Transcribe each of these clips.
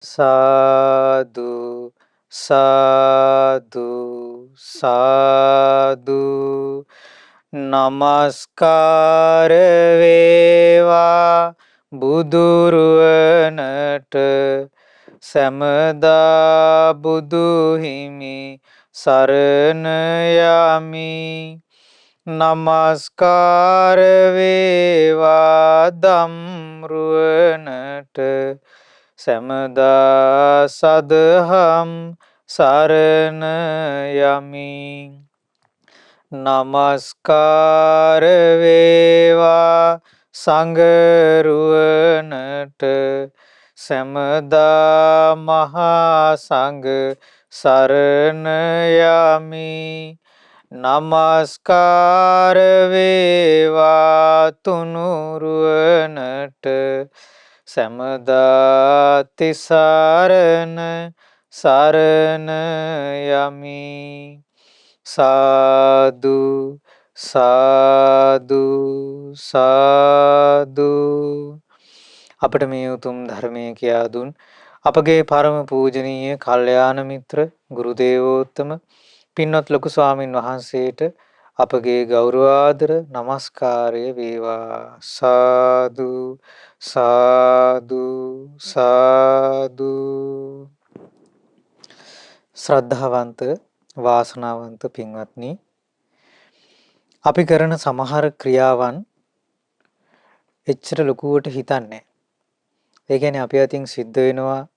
සාදු සාදු සාදු නමස්කාර වේවා බුදුරුවනට සැමදා බුදු හිමි සරණ යමි නමස්කාර වේවා ධම්රුවනට සැමදා සදහම් සරණ යමි නමස්කාර වේවා සංඝරුවනට සැමදා මහා සංඝ සරණ යමි නමස්කාර වේවා තුනුරුවනට සැමදා තිසරණ සරණ යමි සාදු සාදු සාදු අපට මේ උතුම් ධර්මයේ කියා දුන් අපගේ පරම පූජනීය කල්යාණ මිත්‍ර ගුරු දේවෝත්තම පින්වත් ලොකු ස්වාමින් වහන්සේට අපගේ ගෞරවාදර නමස්කාරය වේවා සාදු සාදු සාදු ශ්‍රද්ධාවන්ත වාසනාවන්ත පින්වත්නි අපි කරන සමහර ක්‍රියාවන් එච්චර ලොකුවට හිතන්නේ. ඒ කියන්නේ අපි අතින් සිද්ධ වෙනවා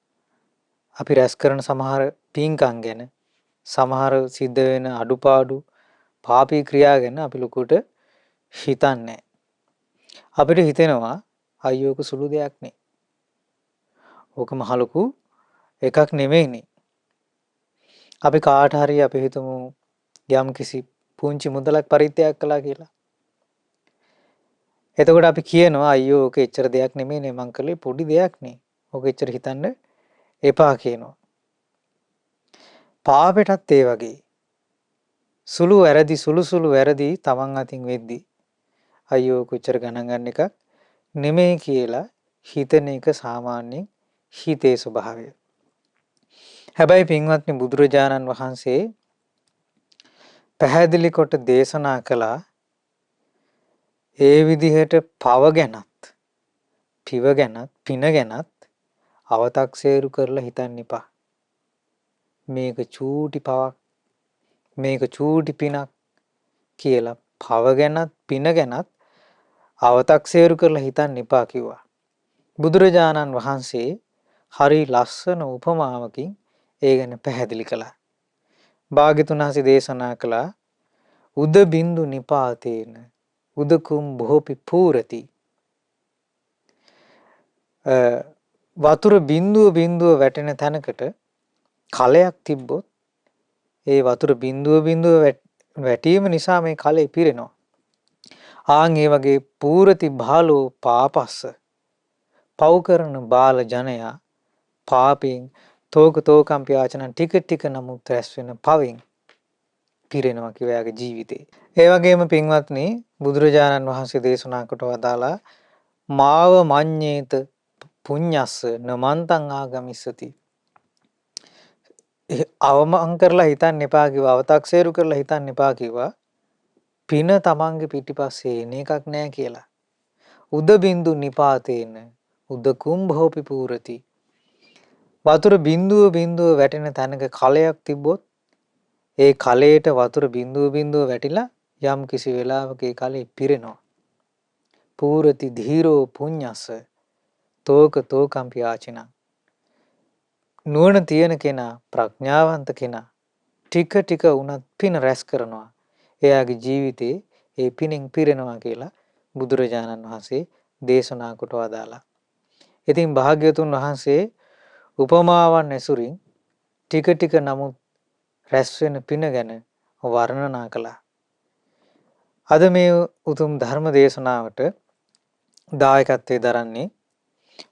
අපි රැස් කරන සමහර පින්කම් ගැන සමහර සිද්ධ වෙන අඩුපාඩු පාපී ක්‍රියා ගැන අපි ලොකුට හිතන්නේ. අපිට හිතෙනවා අයියෝක සුළු දෙයක් නේ. ඕක මහ ලොකු එකක් නෙමෙයිනේ. අපි කාට හරි අපි හිතමු යම් කිසි පුංචි මුදලක් පරිත්‍යාග කළා කියලා. එතකොට අපි කියනවා අයියෝ ඕක එච්චර දෙයක් නෙමෙයිනේ මං කළේ පොඩි දෙයක් නේ. ඕක එච්චර හිතන්න එපා කියනවා. පාපෙටත් ඒ වගේ. සුළු වැරදි තමන් අතින් වෙද්දී අයියෝ කොච්චර ගණන් ගන්න එකක් නෙමෙයි කියලා හිතන එක සාමාන්‍යයෙන් හිතේ ස්වභාවය. හැබැයි පින්වත්නි බුදුරජාණන් වහන්සේ පැහැදිලි කොට දේශනා කළා ඒ විදිහට පව ගැනත් පිව ගැනත් පින ගැනත් අවතක්සේරු කරලා හිතන්න එපා. මේක චූටි පවක් මේක චූටි පිනක් කියලා පව ගැනත් පින ගැනත් අවතක්සේරු කරලා හිතන්න එපා කිව්වා. බුදුරජාණන් වහන්සේ හරි ලස්සන උපමාවකින් ඒ ගැන පැහැදිලි කළා. භාග්‍යතුන් වහන්සේ දේශනා කළා උද බින්දු නිපාතේන උදකුම් බොහෝපි පූරති. වතුර බින්දුව වැටෙන තැනකට කලයක් තිබ්බොත් ඒ වතුර බින්දුව වැටීම නිසා මේ කලෙ පිරෙනවා. ආන් ඒ වගේ පූරති බාලෝ පාපස්ස පව් කරන බාල ජනයා පාපයෙන් තෝකම්පි ආචනන් ටික නමුත් රැස් වෙන පවෙන් පිරෙනවා කිව්වා යාගේ ජීවිතේ. ඒ වගේම පින්වත්නි බුදුරජාණන් වහන්සේ දේශනා කොට වදාලා මාව මඤ්ඤේත පුඤ්ඤස්ස නමන්තං ආගමිස්සති. අවමං කරලා හිතන්න එපා කිව්වා අවතක්සේරු කරලා හිතන්න එපා කිව්වා පින තමන්ගේ පිටිපස්සේ එන එකක් නෑ කියලා. උද බින්දු නිපාතේන උද කුම්භෝපි පූරති. වතුර බින්දුව වැටෙන තැනක කලයක් තිබ්බොත් ඒ කලයට වතුර බින්දුව වැටිලා යම් කිසි වෙලාවක ඒ කලෙ පිරෙනවා. පූරති ධීරෝ පුඤ්ඤස්ස තෝකම්පි ආචිනං. නුවණ තියෙන කෙනා ප්‍රඥාවන්ත කෙනා ටික උනත් පින රැස් කරනවා. එයාගේ ජීවිතේ ඒ පිනෙන් පිරෙනවා කියලා බුදුරජාණන් වහන්සේ දේශනා කොට වදාලා. ඉතින් භාග්‍යවතුන් වහන්සේ උපමාවන් ඇසුරින් ටික නමුත් රැස් වෙන පින ගැන වර්ණනා කළා. අද මේ උතුම් ධර්ම දේශනාවට දායකත්වයේ දරන්නේ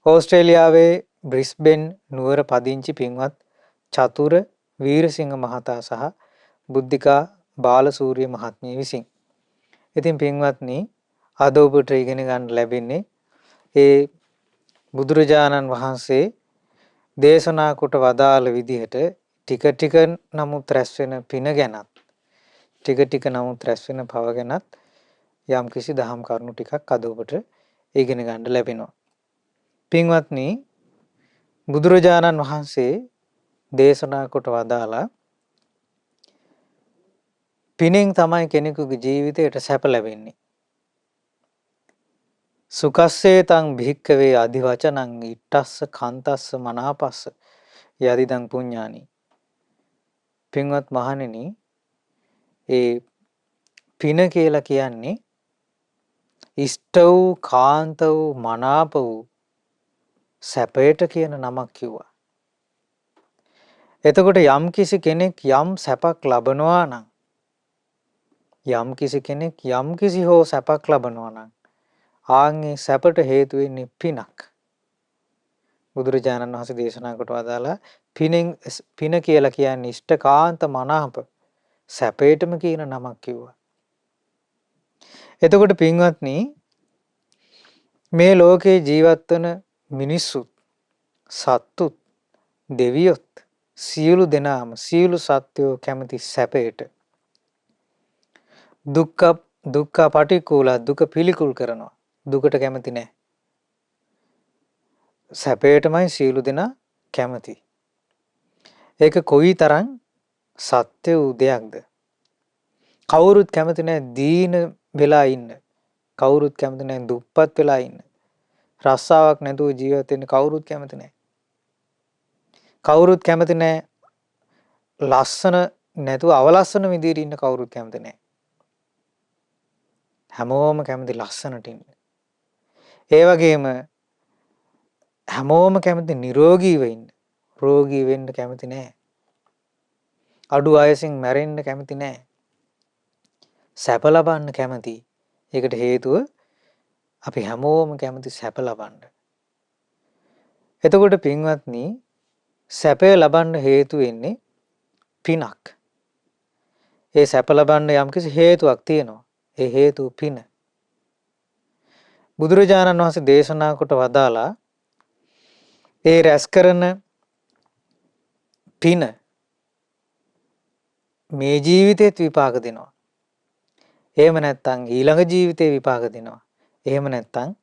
ඕස්ට්‍රේලියාවේ බ්‍රිස්බෙන් නුවර පදිංචි පින්වත් චතුර වීරසිංහ මහතා සහ බුද්ධිකා බාලසූරිය මහත්මිය විසින්. ඉතින් පින්වත්නි අද ඔබට ඉගෙන ගන්න ලැබෙන්නේ ඒ බුදුරජාණන් වහන්සේ දේශනා කොට වදාළ විදිහට ටික ටික නමුත් රැස් වෙන පින ගැනත් ටික ටික නමුත් රැස් වෙන භව ගැනත් යම්කිසි දහම් කරුණු ටිකක් අද ඔබට ඉගෙන ගන්න ලැබෙනවා. පින්වත්නි, බුදුරජාණන් වහන්සේ දේශනා කොට වදාලා පිනෙන් තමයි කෙනෙකුගේ ජීවිතයට සැප ලැබෙන්නේ. සුකස්සේතං භික්කවේ අධිවචනං ඉට්ටස්ස කන්තස්ස මනාපස්ස යදිදං පුඤ්ඤානි. පින්වත් මහණෙනි, ඒ පින කියලා කියන්නේ ඉෂ්ට වූ කාන්ත වූ මනාප වූ සැපයට කියන නමක් කිව්වා. එතකොට යම් කිසි කෙනෙක් යම් සැපක් ලබනවා නම් යම් කිසි කෙනෙක් යම් කිසි හෝ සැපක් ලබනවා නම් ආන්ගේ සැපට හේතු වෙන්නේ පිනක්. බුදුරජාණන් වහන්සේ දේශනා කොට වදාලා පින කියලා කියන්නේ ඉෂ්ඨකාන්ත මනාප සැපේටම කියන නමක් කිව්වා. එතකොට පින්වත්නි, මේ ලෝකේ ජීවත් වන මිනිස්සුත් සත්තුත් දෙවියොත් සියලු දෙනාම සියලු සත්වෝ කැමති සැපයට. දුක්ඛ පටික්කුල දුක පිළිකුල් කරනවා. දුකට කැමති නැහැ. සැපයටමයි සියලු දෙනා කැමති. ඒක කොයිතරම් සත්‍ය වූ දෙයක්ද? කවුරුත් කැමති නැහැ දීන වෙලා ඉන්න. කවුරුත් කැමති නැහැ දුප්පත් වෙලා ඉන්න. රස්සාවක් නැතුව ජීවත් වෙන්න කවුරුත් කැමති නැහැ. කවුරුත් කැමති නැහැ ලස්සන නැතුව අවලස්සන විදිහට ඉන්න කවුරුත් කැමති නැහැ. හැමෝම කැමති ලස්සනට ඉන්න. ඒ වගේම හැමෝම කැමති නිරෝගීව ඉන්න. රෝගී වෙන්න කැමති නැහැ. අඩු වයසින් මැරෙන්න කැමති නැහැ. සැප ලබන්න කැමති. ඒකට හේතුව අපි හැමෝම කැමති සැප ලබන්න. එතකොට පින්වත්නි, සැපය ලබන්න හේතු වෙන්නේ පිනක්. ඒ සැප ලබන්න යම්කිසි හේතුවක් තියෙනවා. ඒ හේතුව පින. බුදුරජාණන් වහන්සේ දේශනා කොට වදාලා ඒ රැස් කරන පින මේ ජීවිතේත් විපාක දෙනවා. එහෙම නැත්නම් ඊළඟ ජීවිතේ විපාක දෙනවා. එහෙම නැත්නම්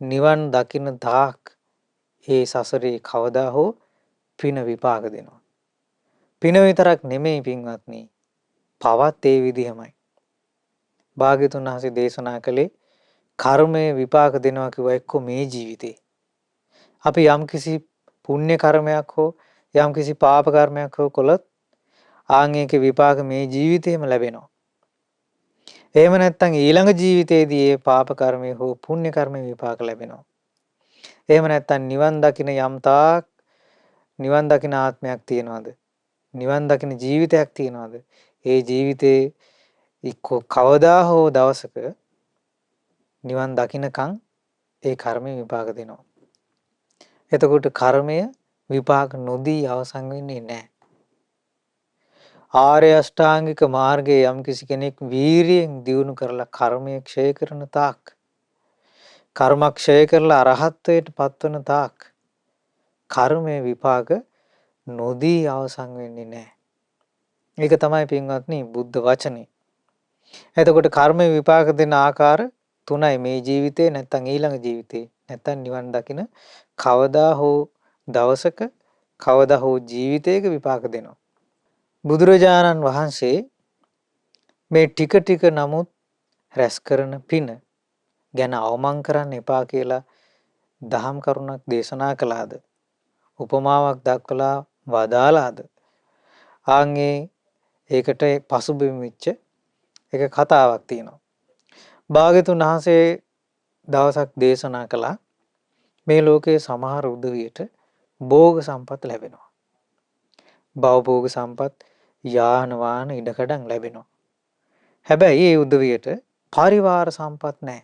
නිවන් දකින්න තාක් ඒ සසරේ කවදා හෝ පින විපාක දෙනවා. පින විතරක් නෙමෙයි පින්වත්නි, පවත් ඒ විදිහමයි. භාග්‍යතුන් වහන්සේ දේශනා කළේ කර්මයේ විපාක දෙනවා කිව්වා එක්ක මේ ජීවිතේ. අපි යම්කිසි පුණ්‍ය කර්මයක් හෝ යම්කිසි පාප කර්මයක් හෝ කළොත් ආන් ඒකේ විපාක මේ ජීවිතේම ලැබෙනවා. එහෙම නැත්නම් ඊළඟ ජීවිතේදී ඒ පාප කර්මය හෝ පුණ්‍ය කර්මයේ විපාක ලැබෙනවා. එහෙම නැත්නම් නිවන් දකින යම්තාක් නිවන් දකින ආත්මයක් තියනවාද? නිවන් දකින ජීවිතයක් තියනවාද? ඒ ජීවිතේ කවදා හෝ දවසක නිවන් දකින්නකම් ඒ කර්මය විපාක දෙනවා. එතකොට කර්මය විපාක නොදී අවසන් වෙන්නේ නැහැ. ආර්ය අෂ්ටාංගික මාර්ගයේ යම්කිසි කෙනෙක් වීරියෙන් දියුණු කරලා කර්මය ක්ෂය කරන තාක්, කර්ම ක්ෂය කරලා අරහත්ත්වයට පත්වන තාක් කර්මයේ විපාක නොදී අවසන් වෙන්නේ නැහැ. ඒක තමයි පින්වත්නි බුද්ධ වචනේ. එතකොට කර්මයේ විපාක දෙන ආකාර තුනයි මේ ජීවිතේ නැත්නම් ඊළඟ ජීවිතේ නැත්නම් නිවන් දකින කවදා හෝ දවසක කවදා හෝ ජීවිතයක විපාක දෙනවා. බුදුරජාණන් වහන්සේ මේ ටික ටික නමුත් රැස් කරන පින ගැන අවමන් කරන්න එපා කියලා දහම් කරුණක් දේශනා කළාද? උපමාවක් දක්වලා වදාලාද? ආන්ගේ ඒකට පසුබිම් වෙච්ච එක කතාවක් තියෙනවා. භාග්‍යතුන් වහන්සේ දවසක් දේශනා කළා මේ ලෝකයේ සමහර උදවියට භෝග සම්පත් ලැබෙනවා. භවභෝග සම්පත් යාන වාහන ඉඩකඩම් ලැබෙනවා. හැබැයි ඒ උදවියට පරිවාර සම්පත් නැහැ.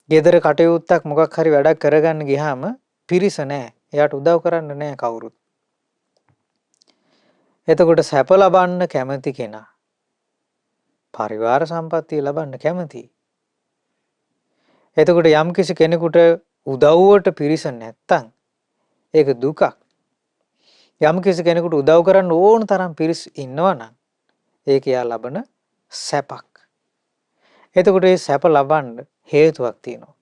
ගෙදර කටයුත්තක් මොකක් හරි වැඩක් කරගන්න ගියාම පිරිස නැහැ. එයාට උදව් කරන්න නැහැ කවුරුත්. එතකොට සැප ලබන්න කැමති කෙනා පරිවාර සම්පත්තිය ලබන්න කැමතියි. එතකොට යම්කිසි කෙනෙකුට උදව්වට පිරිස නැත්තම් ඒක දුකක්. යම් කිසි කෙනෙකුට උදව් කරන්න ඕන තරම් පිරිස් ඉන්නවා නම් ඒක යා ලබන සැපක්. එතකොට මේ සැප ලබන්න හේතුවක් තියෙනවා.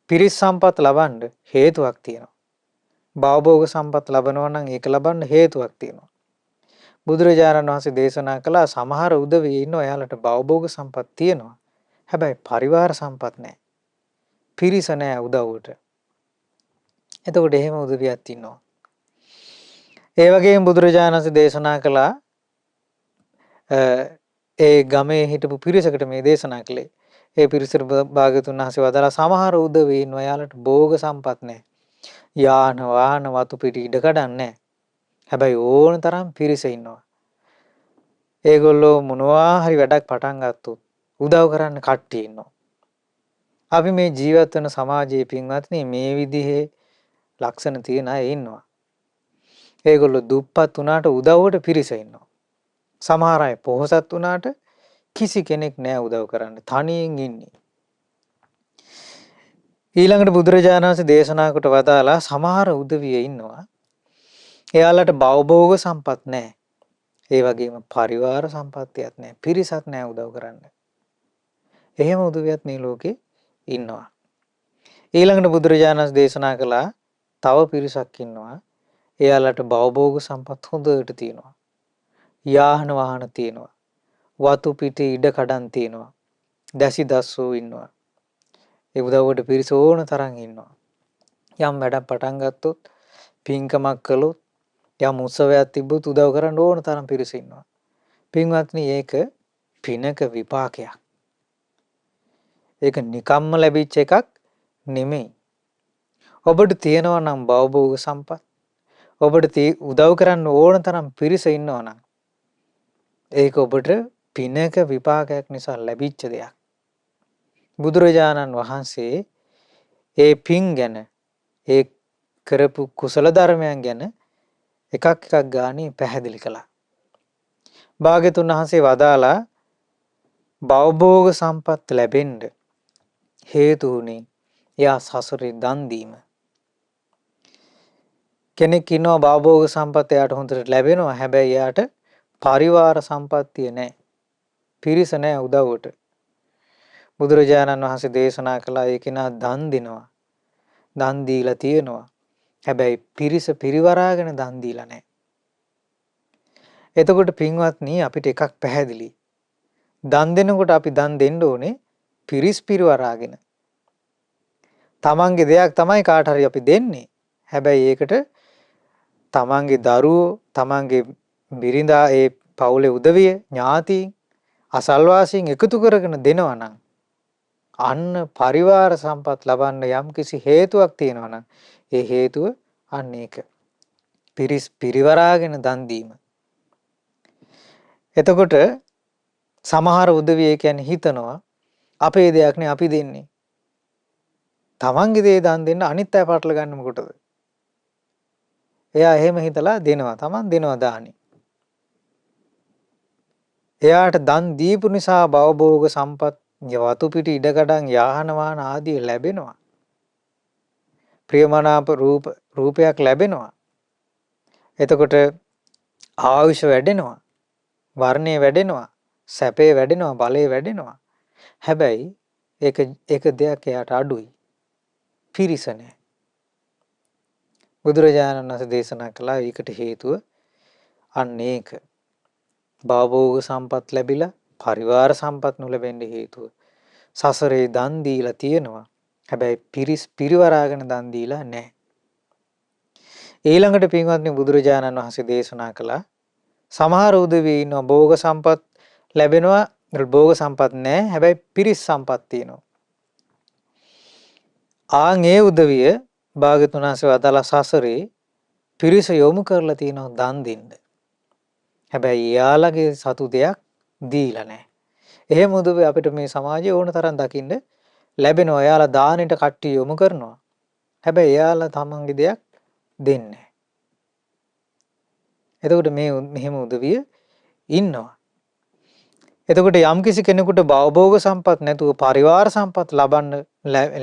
පිරිස් සම්පත් ලබන්න හේතුවක් තියෙනවා. භවභෝග සම්පත් ලබනවා නම් ඒක ලබන්න හේතුවක් තියෙනවා. බුදුරජාණන් වහන්සේ දේශනා කළා සමහර උදවිය ඉන්නවා එයාලට භවභෝග සම්පත් තියෙනවා. හැබැයි පරිවාර සම්පත් නැහැ. පිරිස නැහැ උදව්වට. එතකොට එහෙම උදවියක් ඉන්නවා. ඒ වගේම බුදුරජාණන් වහන්සේ දේශනා කළා ඒ ගමේ හිටපු පිරිසකට මේ දේශනා කළේ. ඒ පිරිසට භාග්‍යතුන් වහන්සේ වදාලා සමහර උදවිය ඉන්නවා එයාලට භෝග සම්පත් නැහැ. යාන වාහන වතු පිටි ඉඩ කඩන්නේ නැහැ. හැබැයි ඕන තරම් පිරිස ඉන්නවා. ඒගොල්ලෝ මොනවා හරි වැඩක් පටන් ගත්තොත් උදව් කරන්න කට්ටිය ඉන්නවා. අපි මේ ජීවත් වෙන සමාජයේ පින්වත්නි මේ විදිහේ ලක්ෂණ තියෙන අය ඉන්නවා. ඒගොල්ලෝ දුප්පත් වුණාට උදව්වට පිරිස ඉන්නවා. සමහර අය පොහොසත් වුණාට කිසි කෙනෙක් නැහැ උදව් කරන්න. තනියෙන් ඉන්නේ. ඊළඟට බුදුරජාණන් වහන්සේ දේශනා කොට වදාලා සමහර උදවිය ඉන්නවා. එයාලට භවභෝග සම්පත් නැහැ. ඒ වගේම පරිවාර සම්පත්තියක් නැහැ. පිරිසක් නැහැ උදව් කරන්න. එහෙම උදවියත් මේ ලෝකේ ඉන්නවා. ඊළඟට බුදුරජාණන් වහන්සේ දේශනා කළා තව පිරිසක් ඉන්නවා. එයාලට භවභෝග සම්පත් හොඳට තියෙනවා. යාහන වාහන තියෙනවා. වතු පිටි ඉඩ කඩන් තියෙනවා. දැසි දස්සෝ ඉන්නවා. ඒ උදව්වට පිරිස ඕන තරම් ඉන්නවා. යම් වැඩක් පටන් ගත්තොත් පින්කමක් කළොත් යම් උත්සවයක් තිබ්බොත් උදව් කරන්න ඕන තරම් පිරිස ඉන්නවා. පින්වත්නි ඒක පිනක විපාකයක්. ඒක නිකම්ම ලැබිච්ච එකක් නෙමෙයි. ඔබට තියෙනවා නම් භවභෝග සම්පත් ඔබට උදව් කරන්න ඕන තරම් පිරිස ඉන්නවා නම් ඒක ඔබට පිනක විපාකයක් නිසා ලැබිච්ච දෙයක්. බුදුරජාණන් වහන්සේ ඒ පින් ගැන ඒ කරපු කුසල ධර්මයන් ගැන එකක් එකක් ගානේ පැහැදිලි කළා. භාග්‍යතුන් වහන්සේ වදාලා භවභෝග සම්පත් ලැබෙන්න හේතු වුණේ එයා සසරේ දන් දීම. කෙනෙක් ඉන්නවා භවභෝග සම්පත් එයාට හොඳට ලැබෙනවා. හැබැයි එයාට පරිවාර සම්පත්තිය නැහැ. පිරිස නැහැ උදව්වට. බුදුරජාණන් වහන්සේ දේශනා කළා ඒ කෙනා දන් දෙනවා. දන් දීලා තියෙනවා. හැබැයි පිරිස පිරිවරාගෙන දන් දීලා නැහැ. එතකොට පින්වත්නි අපිට එකක් පැහැදිලි. දන් දෙනකොට අපි දන් දෙන්න ඕනේ පිරිස් පිරිවරාගෙන. තමන්ගේ දෙයක් තමයි කාට හරි අපි දෙන්නේ. හැබැයි ඒකට තමන්ගේ දරුවෝ, තමන්ගේ බිරිඳා, ඒ පවුලේ උදවිය, ඥාතීන්, අසල්වාසීන් එකතු කරගෙන දෙනවා නම් අන්න පරිවාර සම්පත් ලබන්න යම්කිසි හේතුවක් තියෙනවා නම් ඒ හේතුව අන්න ඒක. පිරිස් පිරිවරාගෙන දන් දීම. එතකොට සමහර උදවිය කියන්නේ හිතනවා අපේ දෙයක් නේ අපි දෙන්නේ. තමන්ගේ දේ දන් දෙන්න අනිත් අය පටල ගන්න මොකටද? එයා එහෙම හිතලා දෙනවා. තමන් දෙනවා දානි. එයාට දන් දීපු නිසා භවභෝග සම්පත්, වතු පිටි ඉඩකඩම්, යාහන වාහන ආදී ලැබෙනවා. ප්‍රියමනාප රූපයක් ලැබෙනවා. එතකොට ආයුෂ වැඩෙනවා. වර්ණය වැඩෙනවා. සැපේ වැඩෙනවා. බලය වැඩෙනවා. හැබැයි ඒක දෙයක් එයාට අඩුයි. පිරිස නැහැ. බුදුරජාණන් වහන්සේ දේශනා කළා ඒකට හේතුව අන්න ඒක. භවභෝග සම්පත් ලැබිලා පරිවාර සම්පත් නොලැබෙන්න හේතුව සසරේ දන් දීලා තියෙනවා. හැබැයි පිරිස් පිරිවරාගෙන දන් දීලා නැහැ. ඊළඟට පින්වත්නි බුදුරජාණන් වහන්සේ දේශනා කළා සමහර උදවිය ඉන්නවා භෝග සම්පත් ලැබෙනවා, භෝග සම්පත් නැහැ. හැබැයි පිරිස් සම්පත් තියෙනවා. ආන් ඒ උදවිය භාග්‍යතුන් වහන්සේ වදාලා සසරේ පිරිස යොමු කරලා තියෙනවා දන් දෙන්න. හැබැයි යාළගේ සතු දෙයක් දීලා නැහැ. එහෙම උදවිය අපිට මේ සමාජයේ ඕන තරම් දකින්න ලැබෙනවා. එයාලා දානෙට කට්ටිය යොමු කරනවා. හැබැයි එයාලා තමන්ගේ දෙයක් දෙන්නේ නැහැ. එතකොට මෙහෙම උදවිය ඉන්නවා. එතකොට යම්කිසි කෙනෙකුට භවභෝග සම්පත් නැතුව පරිවාර සම්පත් ලබන්න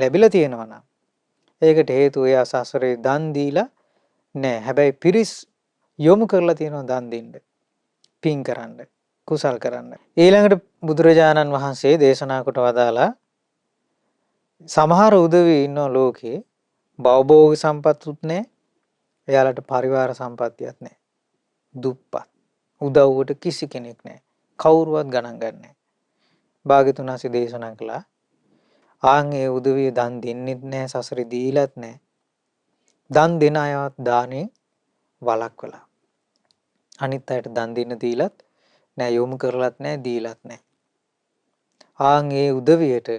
ලැබිලා තියෙනවා නම් ඒකට හේතුව එයා සසරේ දන් දීලා නෑ. හැබැයි පිරිස් යොමු කරලා තියෙනවා දන් දෙන්න. පින් කරන්න. කුසල් කරන්න. ඊළඟට බුදුරජාණන් වහන්සේ දේශනා කොට වදාලා සමහර උදවිය ඉන්නවා ලෝකේ භවභෝග සම්පත්තුත් නෑ. එයාලට පරිවාර සම්පත්තියක් නෑ. දුප්පත්. උදව්වට කිසි කෙනෙක් නෑ. කවුරුවත් ගණන් ගන්නෑ. භාග්‍යතුන් වහන්සේ දේශනා කළා ආන් ඒ උදවිය දන් දෙන්නෙත් නෑ සසරේ දීලත් නෑ. දන් දෙන අයවත් දානේ වළක්වලා. අනිත් අයට දන් දෙන්න දීලත් නෑ යොමු කරලත් නෑ දීලත් නෑ. ආන් ඒ උදවියට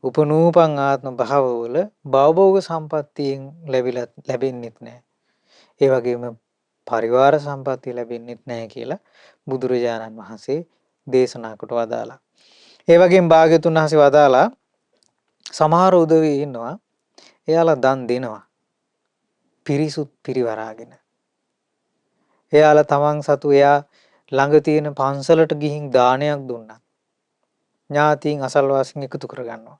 උපනූපං ආත්ම භාවවල භවභෝග සම්පත්තියෙන් ලැබෙන්නෙත් නෑ. ඒ වගේම පරිවාර සම්පත්තිය ලැබෙන්නෙත් නෑ කියලා බුදුරජාණන් වහන්සේ දේශනා කොට වදාලා. ඒ වගේම භාග්‍යතුන් වහන්සේ වදාලා සමහර උදවිය ඉන්නවා එයාලා දන් දෙනවා. පිරිසුත් පිරිවරාගෙන. එයාලා තමන් සතු එයා ළඟ තියෙන පන්සලට ගිහින් දානයක් දුන්නා. ඥාතීන් අසල්වාසීන් එකතු කරගන්නවා.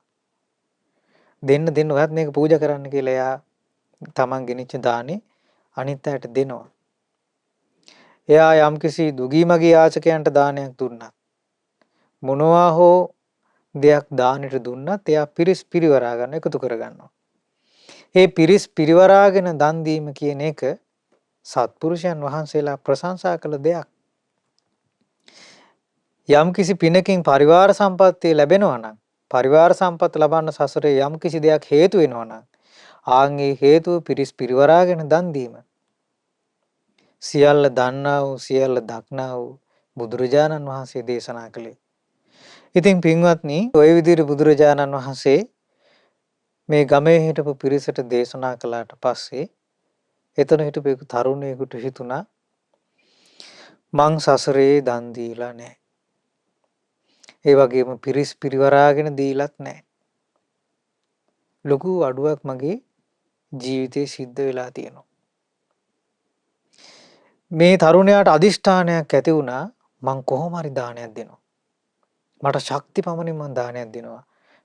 දෙන්න ඔයත් මේක පූජා කරන්න කියලා එයා තමන් ගෙනිච්ච දානේ අනිත් අයට දෙනවා. එයා යම්කිසි දුගී මගී යාචකයන්ට දානයක් දුන්නා. මොනවා හෝ දෙයක් දානෙට දුන්නත් එයා පිරිස් පිරිවරා ගන්න එකතු කරගන්නවා. ඒ පිරිස් පිරිවරාගෙන දන් දීම කියන එක සත්පුරුෂයන් වහන්සේලා ප්‍රශංසා කළ දෙයක්. යම්කිසි පිනකින් පරිවාර සම්පත්තිය ලැබෙනවා නම් පරිවාර සම්පත් ලබන්න සසරේ යම්කිසි දෙයක් හේතු වෙනවා නම් ආන් ඒ හේතුව පිරිස් පිරිවරාගෙන දන් දීම. සියල්ල දන්නා වූ සියල්ල දක්නා වූ බුදුරජාණන් වහන්සේ දේශනා කළේ. ඉතින් පින්වත්නි ওই විදිහට බුදුරජාණන් වහන්සේ මේ ගමේ හිටපු පිරිසට දේශනා කළාට පස්සේ එතන හිටපු තරුණයෙකුට හිතුණා මං සසරේ දන් දීලා නැහැ. ඒ වගේම පිරිස් පිරිවරාගෙන දීලත් නැහැ. ලොකු අඩුවක් මගේ ජීවිතේ සිද්ධ වෙලා තියෙනවා. මේ තරුණයාට අදිෂ්ඨානයක් ඇති වුණා මං කොහොම හරි දානයක් දෙනවා. මට ශක්ති පමණින් මං දානයක් දෙනවා.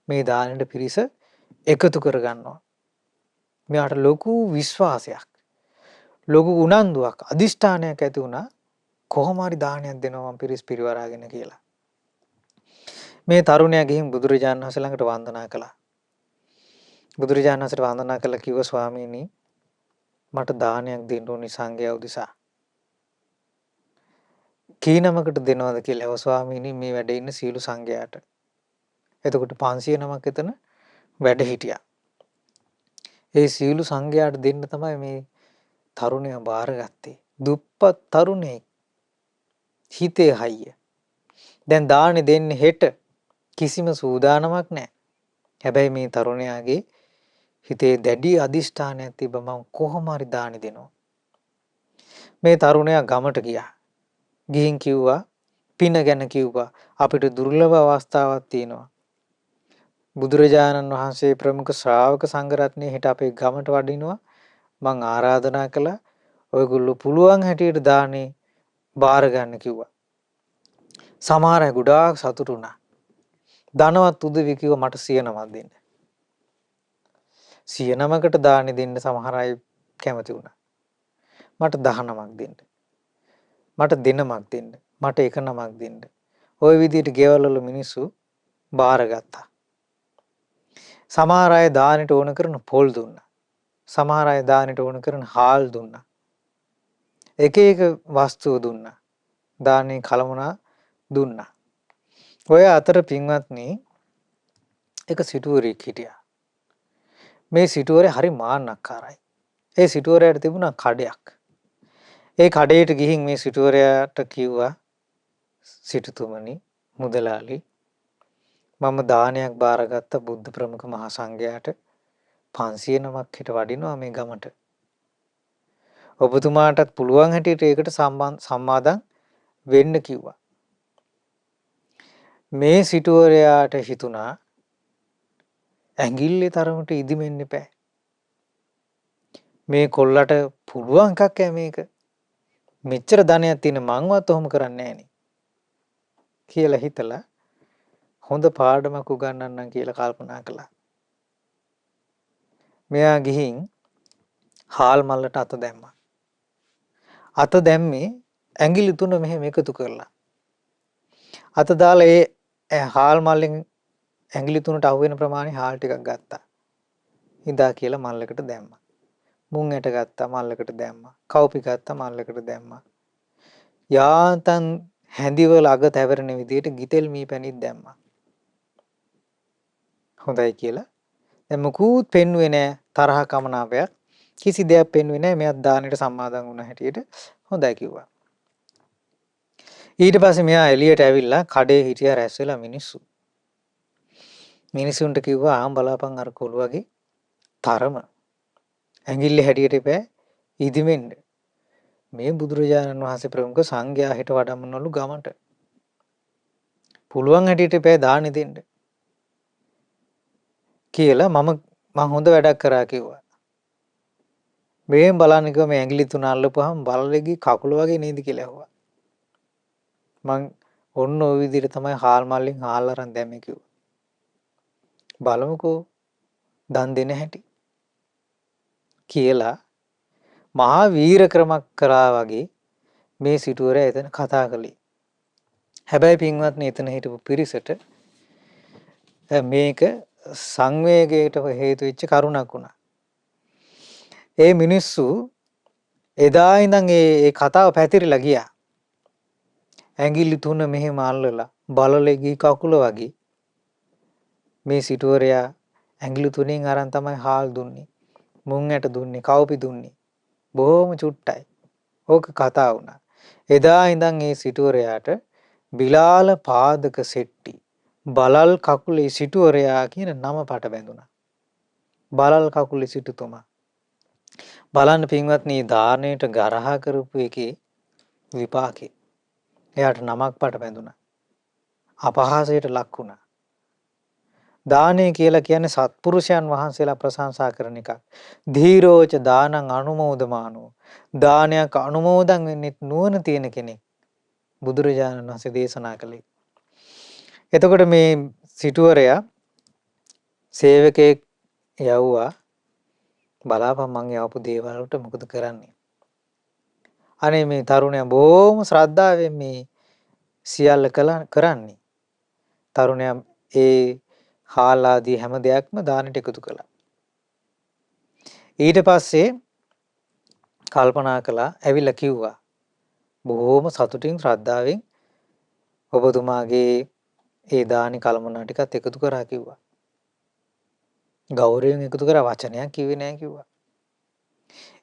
මේ දානෙට පිරිස එකතු කරගන්නවා. මෙයාට ලොකු විශ්වාසයක් ලොකු උනන්දුවක් අදිෂ්ඨානයක් ඇති වුණා කොහොම හරි දානයක් දෙනවා මං පිරිස් පිරිවරාගෙන කියලා. මේ තරුණයා ගිහින් බුදුරජාණන් වහන්සේ ළඟට වන්දනා කළා. බුදුරජාණන් වහන්සේට වන්දනා කළා කිව්වා ස්වාමීනි මට දානයක් දෙන්න ඕනි සංඝයා උදෙසා. කී නමකට දෙනවද කියලා ඇහුවා ස්වාමීනි මේ වැඩ ඉන්න සීළු සංඝයාට. එතකොට 500 නමක් එතන වැඩ හිටියා. ඒ සීළු සංඝයාට දෙන්න තමයි මේ තරුණයා බාරගත්තේ. දුප්පත් තරුණයෙක්. හිතේ හයිය. දැන් දානි දෙන්නේ හෙට කිසිම සූදානමක් නැහැ. හැබැයි මේ තරුණයාගේ හිතේ දැඩි අදිෂ්ඨානයක් තිබ්බ මම කොහොම හරි දානි දෙනවා. මේ තරුණයා ගමට ගියා. ගිහින් කිව්වා පින ගැන කිව්වා අපිට දුර්ලභ අවස්ථාවක් තියෙනවා. බුදුරජාණන් වහන්සේ ප්‍රමුඛ ශ්‍රාවක සංඝ රත්නය හිට අපේ ගමට වඩිනවා. මං ආරාධනා කළා ඔයගොල්ලෝ පුළුවන් හැටියට දානේ බාර ගන්න කිව්වා. සමහර අය ගොඩාක් සතුටු වුණා. ධනවත් උදවි කිව්වා මට 100 නමක් දෙන්න. 100 නමකට දානි දෙන්න සමහර අය කැමති වුණා. මට 10 නමක් දෙන්න. මට දිනමක් දෙන්න. මට 1 නමක් දෙන්න. ওই විදිහට ගෙවල් වල මිනිස්සු බාරගත්තා. සමහර අය දානෙට ඕන කරන පොල් දුන්නා. සමහර අය දානෙට ඕන කරන හාල් දුන්නා. එක එක වස්තුව දුන්නා. දානේ කලමුණා දුන්නා. ඔය අතර පින්වත්නි එක සිටුවරයෙක් හිටියා. මේ සිටුවරේ හරි මාන්නක්කාරයි. ඒ සිටුවරයාට තිබුණා කඩයක්. ඒ කඩේට ගිහින් මේ සිටුවරයාට කිව්වා සිටුතුමනි මුදලාලි මම දානයක් බාරගත්ත බුද්ධ ප්‍රමුඛ මහා සංඝයාට 500 නමක් හිට වඩිනවා මේ ගමට. ඔබතුමාටත් පුළුවන් හැටියට ඒකට සම්මාදම් වෙන්න කිව්වා. මේ සිටුවරයාට හිතුණා ඇඟිල්ලේ තරමට ඉදිමෙන්න එපා. මේ කොල්ලට පුළුවන් එකක් මේක. මෙච්චර ධනයක් තියෙන මංවත් ඔහොම කරන්නේ නෑනේ. කියලා හිතලා හොඳ පාඩමක් උගන්වන්නම් කියලා කල්පනා කළා. මෙයා ගිහින් හාල් මල්ලට අත දැම්මා. අත දැම්මේ ඇඟිලි තුන මෙහෙම එකතු කරලා. අත දාලා ඒ හාල් මල්ලෙන් ඇඟිලි තුනට අහු වෙන ප්‍රමාණය හාල් ටිකක් ගත්තා. ඉදා කියලා මල්ලකට දැම්මා. මුං ඇට ගත්තා මල්ලකට දැම්මා. කව්පි ගත්තා මල්ලකට දැම්මා. යාන්තම් හැඳිවල අග තැවරෙන විදියට ගිතෙල් මී පැණිත් දැම්මා. හොඳයි කියලා. දැන් මුකුත් පෙන්වුවේ නෑ තරහ කමනාපයක්. කිසි දෙයක් පෙන්වුවේ නෑ මෙයාත් දානෙට සම්මාදන් වුණ හැටියට හොඳයි කිව්වා. ඊට පස්සේ මෙයා එළියට ඇවිල්ලා කඩේ හිටියා රැස් වෙලා මිනිස්සු. මිනිසුන්ට කිව්වා ආම් බලාපන් අර කොළු වගේ තරම ඇඟිල්ල හැටියට එපෑ ඉදිමෙන්න. මේ බුදුරජාණන් වහන්සේ ප්‍රමුඛ සංඝයා හිට වඩම්මනවලු ගමට. පුළුවන් හැටියට එපෑ දානෙ දෙන්න. කියලා මම හොඳ වැඩක් කරා කිව්වා. මේන් බලන්න කිව්වා මේ ඇඟිලි තුන අල්ලපුවාම බලලෙගේ කකුල වගේ නේද කියලා ඇහුවා. මං ඔන්න ওই විදිහට තමයි හාල් මල්ලෙන් හාල් අරන් දැම්මේ කිව්වා. බලමුකෝ දන් දෙන හැටි කියලා මහා වීර ක්‍රමයක් කරා වගේ මේ සිටුවරයා එතන කතා කළේ. හැබැයි පින්වත්නි එතන හිටපු පිරිසට මේක සංවේගයට හේතු වෙච්ච කරුණක් වුණා. ඒ මිනිස්සු එදා ඉඳන් ඒ කතාව පැතිරිලා ගියා. ඇඟිලි තුන මෙහෙම අල්ලලා බලලෙගී කකුල වගේ මේ සිටුවරයා ඇඟිලි තුනෙන් අරන් තමයි හාල් දුන්නේ. මුං ඇට දුන්නේ, කව්පි දුන්නේ. බොහොම චුට්ටයි. ඕක කතා වුණා. එදා ඉඳන් ඒ සිටුවරයාට බිලාල පාදක සෙට්ටි බලල් කකුලේ සිටුවරයා කියන නම පට බැඳුණා. බලල් කකුලේ සිටුතුමා. බලන්න පින්වත්නි දාණයට ගරහා කරපු එකේ විපාකේ. එයාට නමක් පට බැඳුණා. අපහාසයට ලක් වුණා. දානය කියලා කියන්නේ සත්පුරුෂයන් වහන්සේලා ප්‍රශංසා කරන එකක්. ධීරෝච දානං අනුමෝදමානෝ. දානයක් අනුමෝදන් වෙන්නේ නුවණ තියෙන කෙනෙක්. බුදුරජාණන් වහන්සේ දේශනා කළේ. එතකොට මේ සිටුවරයා සේවකයෙක් යවුවා බලාපන් මං යවපු දේවල් වලට මොකද කරන්නේ? අනේ මේ තරුණයා බොහොම ශ්‍රද්ධාවෙන් මේ සියල්ල කරන්නේ. තරුණයා ඒ හාල් ආදී හැම දෙයක්ම දානෙට එකතු කළා. ඊට පස්සේ කල්පනා කළා ඇවිල්ලා කිව්වා බොහොම සතුටින් ශ්‍රද්ධාවෙන් ඔබතුමාගේ ඒ දානි කලමනා ටිකත් එකතු කරා කිව්වා. ගෞරවයෙන් එකතු කරා වචනයක් කිව්වේ නෑ කිව්වා.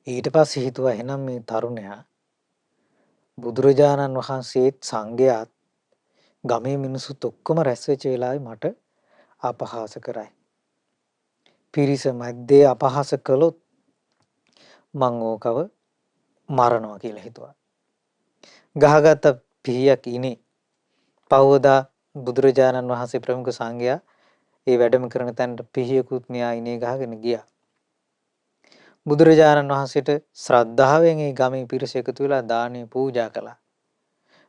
ඊට පස්සේ හිතුවා එහෙනම් මේ තරුණයා බුදුරජාණන් වහන්සේත් සංඝයාත් ගමේ මිනිස්සුත් ඔක්කොම රැස් වෙච්ච වෙලාවේ මට අපහාස කරයි. පිරිස මැද්දේ අපහාස කළොත් මං ඕකව මරනවා කියලා හිතුවා. ගහගත්ත පිහියක් ඉනේ පවෝදා බුදුරජාණන් වහන්සේ ප්‍රමුඛ සංඝයා ඒ වැඩම කරන තැනට පිහියකුත් මෙයා ඉනේ ගහගෙන ගියා. බුදුරජාණන් වහන්සේට ශ්‍රද්ධාවෙන් ඒ ගමේ පිරිස එකතු වෙලා දානය පූජා කළා.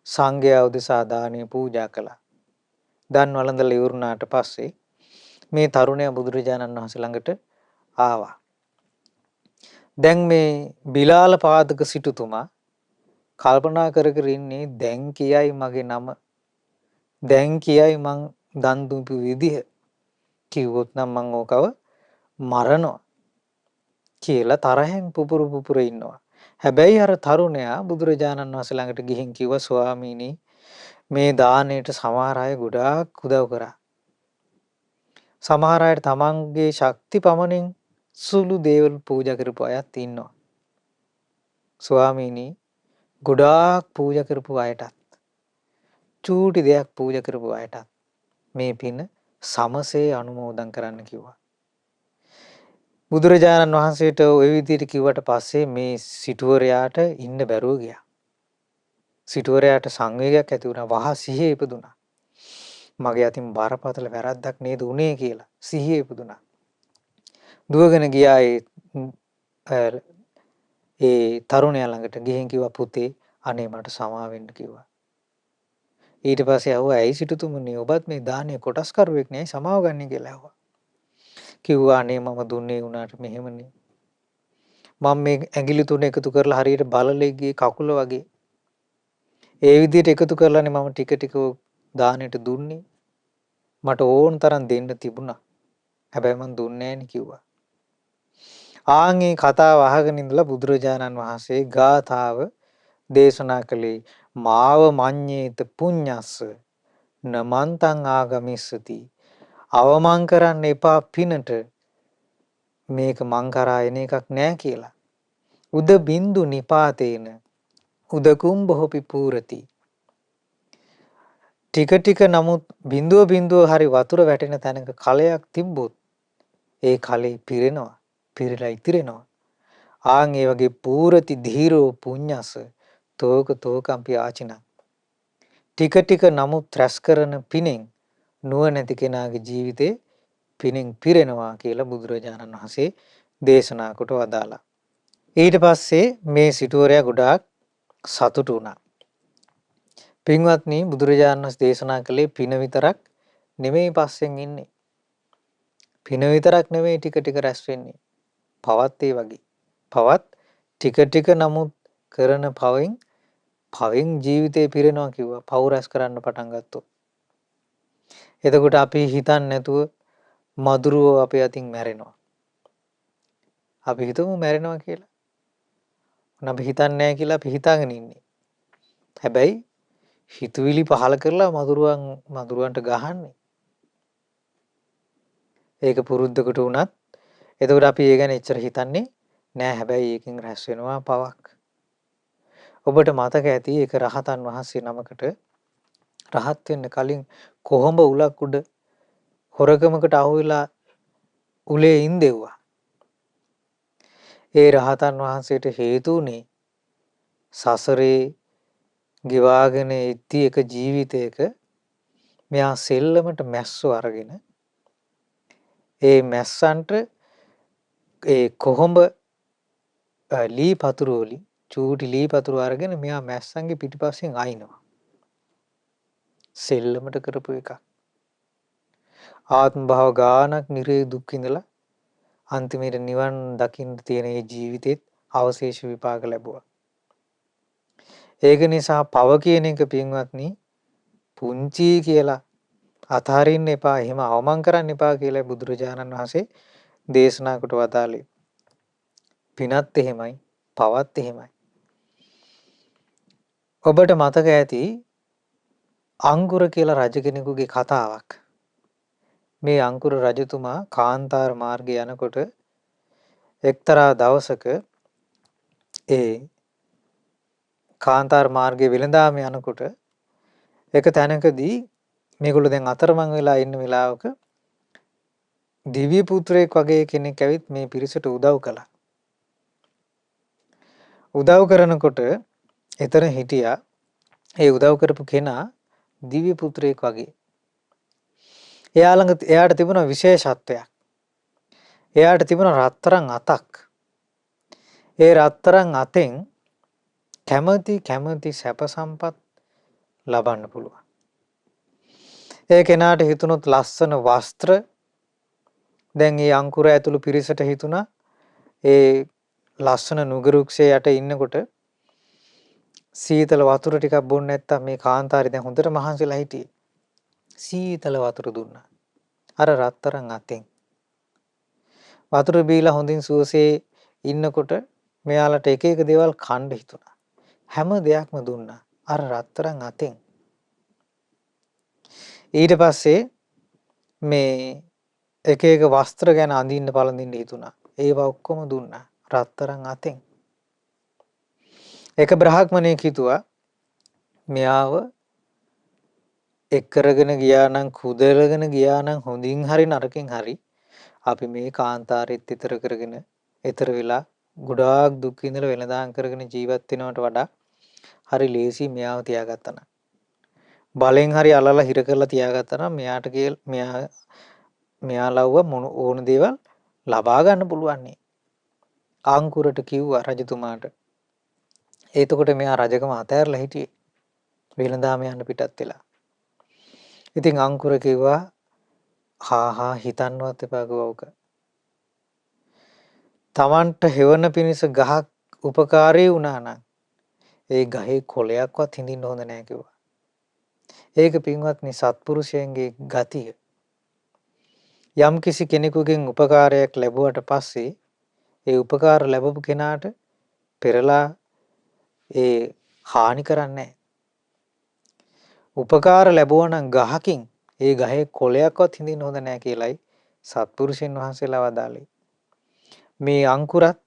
සංඝයා උදෙසා දානය පූජා කළා. දන් වළඳලා ඉවරුණාට පස්සේ මේ තරුණයා බුදුරජාණන් වහන්සේ ළඟට ආවා. දැන් මේ බිලාල පාදක සිටුතුමා කල්පනා කර කර ඉන්නේ දැන් කියයි මගේ නම දැන් කියයි මං දන් දුපු විදිහ කිව්වොත් නම් මං ඕකව මරනවා කියලා තරහෙන් පුපුර ඉන්නවා. හැබැයි අර තරුණයා බුදුරජාණන් වහන්සේ ළඟට ගිහින් කිව්වා ස්වාමීනි මේ දාණයට සමහර අය ගොඩාක් උදව් කරා. සමහර අය තමන්ගේ ශක්ති පමණින් සුළු දේවල් පූජා කරපු අයත් ඉන්නවා. ස්වාමීනි ගොඩාක් පූජා කරපු අයටත් චූටි දෙයක් පූජා කරපු අයටත් මේ පින සමසේ අනුමෝදන් කරන්න කිව්වා. බුදුරජාණන් වහන්සේට ওই විදිහට කිව්වට පස්සේ මේ සිටුවරයාට ඉන්න බැරුව ගියා. සිටුවරයාට සංවේගයක් ඇති වුණා. වහා සිහිය ඉපදුනා. මගේ අතින් බරපතල වැරද්දක් නේද උනේ කියලා සිහිය ඉපදුනා. දුවගෙන ගියා ඒ තරුණයා ළඟට ගිහින් කිව්වා පුතේ අනේ මට සමා වෙන්න කිව්වා. ඊට පස්සේ ඇහුවා ඇයි සිටුතුමනි ඔබත් මේ දානීය කොටස්කරුවෙක් නේ සමාව ගන්න කියලා ඇහුවා. කිව්වා අනේ මම දුන්නේ උනාට මෙහෙමනේ. මම මේ ඇඟිලි තුන එකතු කරලා හරියට බලලෙක්ගේ කකුල වගේ ඒ විදිහට එකතු කරලානේ මම ටික ටික දානෙට දුන්නේ. මට ඕන තරම් දෙන්න තිබුණා. හැබැයි මං දුන්නේ නෑනේ කිව්වා. ආන්ගේ කතාව අහගෙන ඉඳලා බුදුරජාණන් වහන්සේ ගාථාව දේශනා කළේ මාව මඤ්ඤේත පුඤ්ඤස්ස නමන්තං ආගමිස්සති. අවමන් කරන්න එපා පිනට මේක මං කරා එන එකක් නෑ කියලා. උද බින්දු නිපාතේන උද කුම්භෝපි පූරති. ටික ටික නමුත් බිඳුව බිඳුව හරි වතුර වැටෙන තැනක කලයක් තිබ්බොත් ඒ කලේ පිරෙනවා. පිරලා ඉතිරෙනවා. ආන් ඒ වගේ පූරති ධීරෝ පුඤ්ඤස තෝක තෝකම්පි ආචිනං. ටික ටික නමුත් රැස් කරන පිනෙන් නුවණැති කෙනාගේ ජීවිතේ පිනෙන් පිරෙනවා කියලා බුදුරජාණන් වහන්සේ දේශනා කොට වදාලා. ඊට පස්සේ මේ සිටුවරයා ගොඩාක් සතුටු වුණා. පින්වත්නි බුදුරජාණන් වහන්සේ දේශනා කළේ පින විතරක් නෙමෙයි පස්සෙන් ඉන්නේ. පින විතරක් නෙමෙයි ටික ටික රැස් වෙන්නේ. පවත් ඒ වගේ. පවත් ටික ටික නමුත් කරන පවෙන් ජීවිතේ පිරෙනවා කිව්වා. පව් රැස් කරන්න පටන් ගත්තොත්. එතකොට අපි හිතන්නේ නැතුව මදුරුව අපේ අතින් මැරෙනවා. අපි හිතමු මැරෙනවා කියලා. අපි හිතන්නේ නැහැ කියලා අපි හිතාගෙන ඉන්නේ. හැබැයි හිතවිලි පහල කරලා මදුරුවන්ට ගහන්නේ. ඒක පුරුද්දකට වුණත් එතකොට අපි ඒ ගැන එච්චර හිතන්නේ නෑ. හැබැයි ඒකෙන් රැස් වෙනවා පවක්. ඔබට මතක ඇති ඒක රහතන් වහන්සේ නමකට රහත් වෙන්න කලින් කොහොඹ උලක් උඩ හොරකමකට අහු වෙලා උලේ ඉඳෙව්වා. ඒ රහතන් වහන්සේට හේතු උනේ සසරේ ගෙවාගෙන ඉති එක ජීවිතයක මෙයා සෙල්ලමට මැස්සෝ අරගෙන ඒ මැස්සන්ට ඒ කොහොඹ ලී පතුරු වලින් චූටි ලී පතුරු අරගෙන මෙයා මැස්සන්ගේ පිටිපස්සෙන් අයින්නවා. සෙල්ලමට කරපු එකක්. ආත්ම භාව ගානක් නිරේ දුක් විඳලා අන්තිමේට නිවන් දකින්න තියෙන මේ ජීවිතෙත් අවශේෂ විපාක ලැබුවා. ඒක නිසා පව කියන එක පින්වත්නි පුංචි කියලා අතහරින්න එපා. එහෙම අවමන් කරන්න එපා කියලා බුදුරජාණන් වහන්සේ දේශනා කොට වදාළේ. පිනත් එහෙමයි, පවත් එහෙමයි. ඔබට මතක ඇති අංකුර කියලා රජ කෙනෙකුගේ කතාවක්. මේ අංකුර රජතුමා කාන්තාර මාර්ගයේ යනකොට එක්තරා දවසක ඒ කාන්තාර මාර්ගයේ වෙළඳාම යනකොට එක තැනකදී මේගොල්ලෝ දැන් අතරමං වෙලා ඉන්න වෙලාවක දිව්‍ය පුත්‍රයෙක් වගේ කෙනෙක් ඇවිත් මේ පිරිසට උදව් කළා. උදව් කරනකොට එතන හිටියා ඒ උදව් කරපු කෙනා දිව්‍ය පුත්‍රයෙක් වගේ. එයාට තිබුණ විශේෂත්වයක්. එයාට තිබුණ රත්තරන් අතක්. ඒ රත්තරන් අතෙන් කැමති සැප සම්පත් ලබන්න පුළුවන්. ඒ කෙනාට හිතුනොත් ලස්සන වස්ත්‍ර දැන් මේ අංකුර ඇතුළු පිරිසට හිතුණා ඒ ලස්සන නුගරුක්ෂේ යට ඉන්නකොට සීතල වතුර ටිකක් බොන්න නැත්තම් මේ කාන්තාරේ දැන් හොඳට මහන්සිලා හිටියේ. සීතල වතුර දුන්නා. අර රත්තරන් අතෙන්. වතුර බීලා හොඳින් සුවසේ ඉන්නකොට මෙයාලට එක එක දේවල් කන්න හිතුණා. හැම දෙයක්ම දුන්නා. අර රත්තරන් අතෙන්. ඊට පස්සේ මේ එක එක වස්ත්‍ර ගැන අඳින්න පළඳින්න හිතුණා. ඒවා ඔක්කොම දුන්නා රත්තරන් අතෙන්. එක බ්‍රාහ්මණයෙක් හිතුවා මෙයාව එක් කරගෙන ගියා නම් කුදලගෙන ගියා නම් හොඳින් හරි නරකින් හරි අපි මේ කාන්තාරෙත් ඊතර කරගෙන ඊතර වෙලා ගොඩාක් දුක් විඳලා වෙනදාම් කරගෙන ජීවත් වෙනවට වඩා හරි ලේසි මෙයාව තියාගත්තා නම් බලෙන් හරි අලලා හිර කරලා තියාගත්තා නම් මෙයා ලව්ව මොන ඕන දේවල් ලබා ගන්න පුළුවන් නේ. අංකුරට කිව්වා රජතුමාට. එතකොට මෙයා රජකම අතෑරලා හිටියේ. වෙළඳාම යන්න පිටත් වෙලා. ඉතින් අංකුර කිව්වා හා හිතන්නවත් එපා ගෝවක. Tamanට හෙවන පිණිස ගහක් උපකාරී වුණා නම් ඒ ගහේ කොළයක්වත් හිඳින්න හොඳ නැහැ කිව්වා. ඒක පින්වත්නි සත්පුරුෂයන්ගේ ගතිය. යම් කිසි කෙනෙකුගෙන් උපකාරයක් ලැබුවට පස්සේ ඒ උපකාර ලැබපු කෙනාට පෙරලා ඒ හානි කරන්නේ නැහැ. උපකාර ලැබුවා නම් ගහකින් ඒ ගහේ කොළයක්වත් හිඳින්න හොඳ නැහැ කියලයි සත්පුරුෂයන් වහන්සේලා වදාළේ. මේ අංකුරත්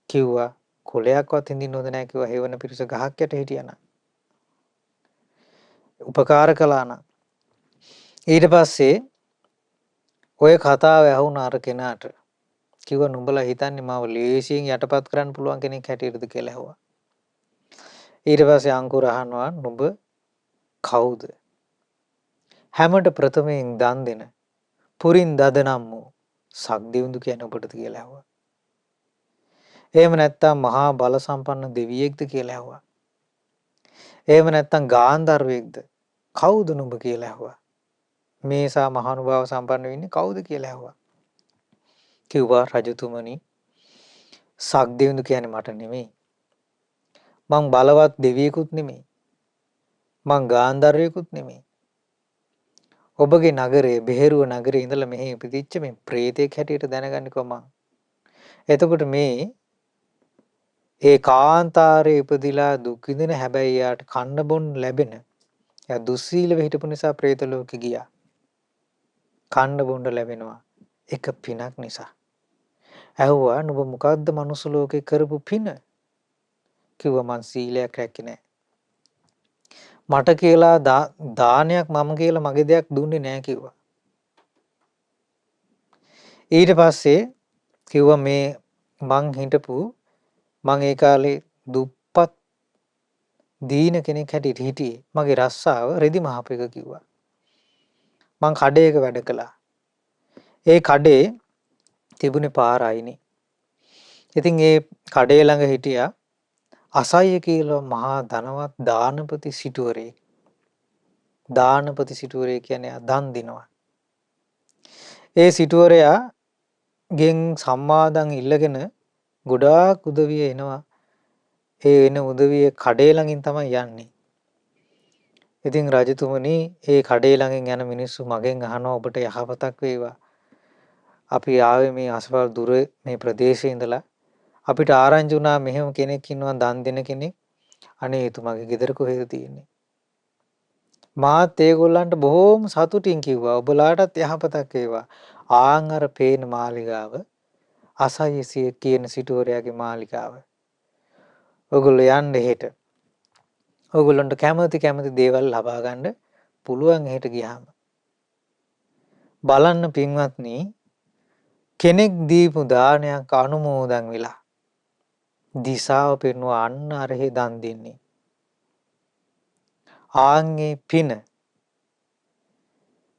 කිව්වා කොළයක්වත් හිඳින්න හොඳ නැහැ කිව්වා හේවන පිරිස ගහක් යට හිටියානම්. උපකාර කළා නම්. ඊට පස්සේ ඔය කතාව ඇහුණ අර කෙනාට කිව්වා නුඹලා හිතන්නේ මාව ලේසියෙන් යටපත් කරන්න පුළුවන් කෙනෙක් හැටියටද කියලා ඇහුවා. ඊට පස්සේ අංකුර අහනවා නුඹ කවුද? හැමට ප්‍රථමයෙන් දන් දෙන පුරින් දද නම් වූ සක්දිවිඳු කියන ඔබටද කියලා ඇහුවා. එහෙම නැත්නම් මහා බල සම්පන්න දෙවියෙක්ද කියලා ඇහුවා. එහෙම නැත්නම් ගාන්ධර්වයෙක්ද? කවුද නුඹ කියලා ඇහුවා. මේසා මහානුභාව සම්පන්න වෙන්නේ කවුද කියලා ඇහුවා. කිව්වා රජතුමනි සක්දිවිඳු කියන්නේ මට නෙමෙයි. මං බලවත් දෙවියෙකුත් නෙමෙයි. මං ගාන්ධර්වයෙකුත් නෙමෙයි. ඔබගේ නගරේ බෙහෙරුව නගරේ ඉඳලා මෙහි ඉපදිච්ච මේ ප්‍රේතෙක් හැටියට දැනගන්නකෝ මං. එතකොට මේ ඒ කාන්තාරේ ඉපදිලා දුක් විඳින හැබැයි යාට කන්න බොන්න ලැබෙන. එයා දුස්සීලව හිටපු නිසා പ്രേත ලෝකෙ ගියා. කන්න බොන්න ලැබෙනවා එක පිනක් නිසා. ඇහුවා නුඹ මොකද්ද මනුස්ස ලෝකේ කරපු පින? කිව්වා මං සීලයක් රැක්කේ නැහැ. මට කියලා දානයක් මම කියලා මගේ දෙයක් දුන්නේ නැහැ කිව්වා. ඊට පස්සේ කිව්වා මේ මං හිටපු මං ඒ කාලේ දුප්පත් දීන කෙනෙක් හැටියට හිටියේ. මගේ රස්සාව රෙදි මහප එක කිව්වා. මං කඩේක වැඩ කළා. ඒ කඩේ තිබුණේ පාර අයිනේ. ඉතින් ඒ කඩේ ළඟ හිටියා අසය්‍ය කියලා මහා ධනවත් දානපති සිටුවරයෙක්. දානපති සිටුවරය කියන්නේ දන් දෙනවා. ඒ සිටුවරයා ගෙන් සම්මාදන් ඉල්ලගෙන ගොඩාක් උදවිය එනවා. ඒ එන උදවිය කඩේ ළඟින් තමයි යන්නේ. ඉතින් රජතුමනි ඒ කඩේ ළඟින් යන මිනිස්සු මගෙන් අහනවා ඔබට යහපතක් වේවා. අපි ආවේ මේ අසවල් දුර මේ ප්‍රදේශයේ ඉඳලා අපිට ආරංචි වුණා මෙහෙම කෙනෙක් ඉන්නවා දන් දෙන කෙනෙක්. අනේ එතුමාගේ ගෙදර කොහෙද තියෙන්නේ? මාත් ඒගොල්ලන්ට බොහොම සතුටින් කිව්වා ඔබලාටත් යහපතක් වේවා. ආන් අර පේන මාලිගාව අසය්‍යසිය කියන සිටුවරයාගේ මාලිගාව. ඔයගොල්ලෝ යන්න හෙට. ඔයගොල්ලන්ට කැමති දේවල් ලබා ගන්න පුළුවන් හෙට ගියාම. බලන්න පින්වත්නි කෙනෙක් දීපු දානයක් අනුමෝදන් වෙලා දිසාව පෙන්වුවා අන්න අරහෙ දන් දෙන්නේ. ආන්ගේ පින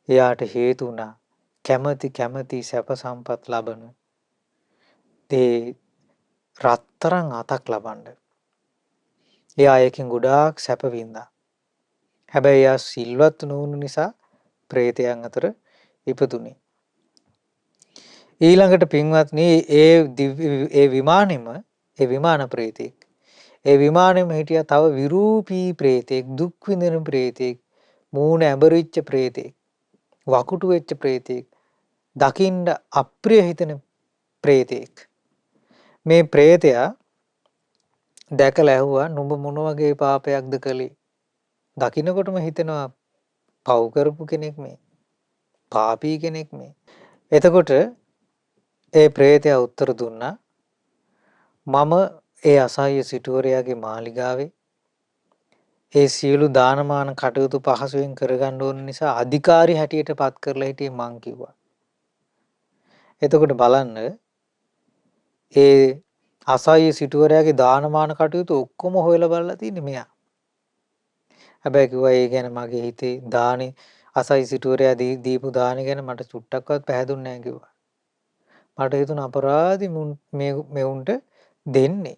එයාට හේතු වුණා කැමති සැප සම්පත් ලබන තේ රත්තරන් අතක් ලබන්න. එයා එකෙන් ගොඩාක් සැප වින්දා. හැබැයි එයා සිල්වත් නොවුණු නිසා ප්‍රේතයන් අතර ඉපදුනේ. ඊළඟට පින්වත්නි ඒ විමානෙම ඒ විමාන ප්‍රේතෙක්. ඒ විමානෙම හිටියා තව විරූපී ප්‍රේතෙක්, දුක් විඳින ප්‍රේතෙක්, මූණ ඇඹරිච්ච ප්‍රේතෙක්, වකුටු වෙච්ච ප්‍රේතෙක්, දකින්න අප්‍රිය හිතෙන ප්‍රේතෙක්. මේ ප්‍රේතයා දැකලා ඇහුවා නුඹ මොන වගේ පාපයක්ද කළේ? දකින්නකොටම හිතෙනවා පව් කරපු කෙනෙක් මේ. පාපී කෙනෙක් මේ. එතකොට ඒ ප්‍රේතයා උත්තර දුන්නා මම ඒ අසහ්‍ය සිටුවරයාගේ මාලිගාවේ ඒ සියලු දානමාන කටයුතු පහසුවෙන් කරගන්න ඕන නිසා අධිකාරී හැටියට පත් කරලා හිටියේ මං කිව්වා. එතකොට බලන්න ඒ අසහ්‍ය සිටුවරයාගේ දානමාන කටයුතු ඔක්කොම හොයලා බලලා තින්නේ මෙයා. හැබැයි කිව්වා ඒ ගැන මගේ හිතේ දානේ අසහ්‍ය සිටුවරයා දීපු දානේ ගැන මට චුට්ටක්වත් පැහැදුන්නේ නැහැ කිව්වා. මට හිතුණා අපරාධි මෙවුන්ට දෙන්නේ.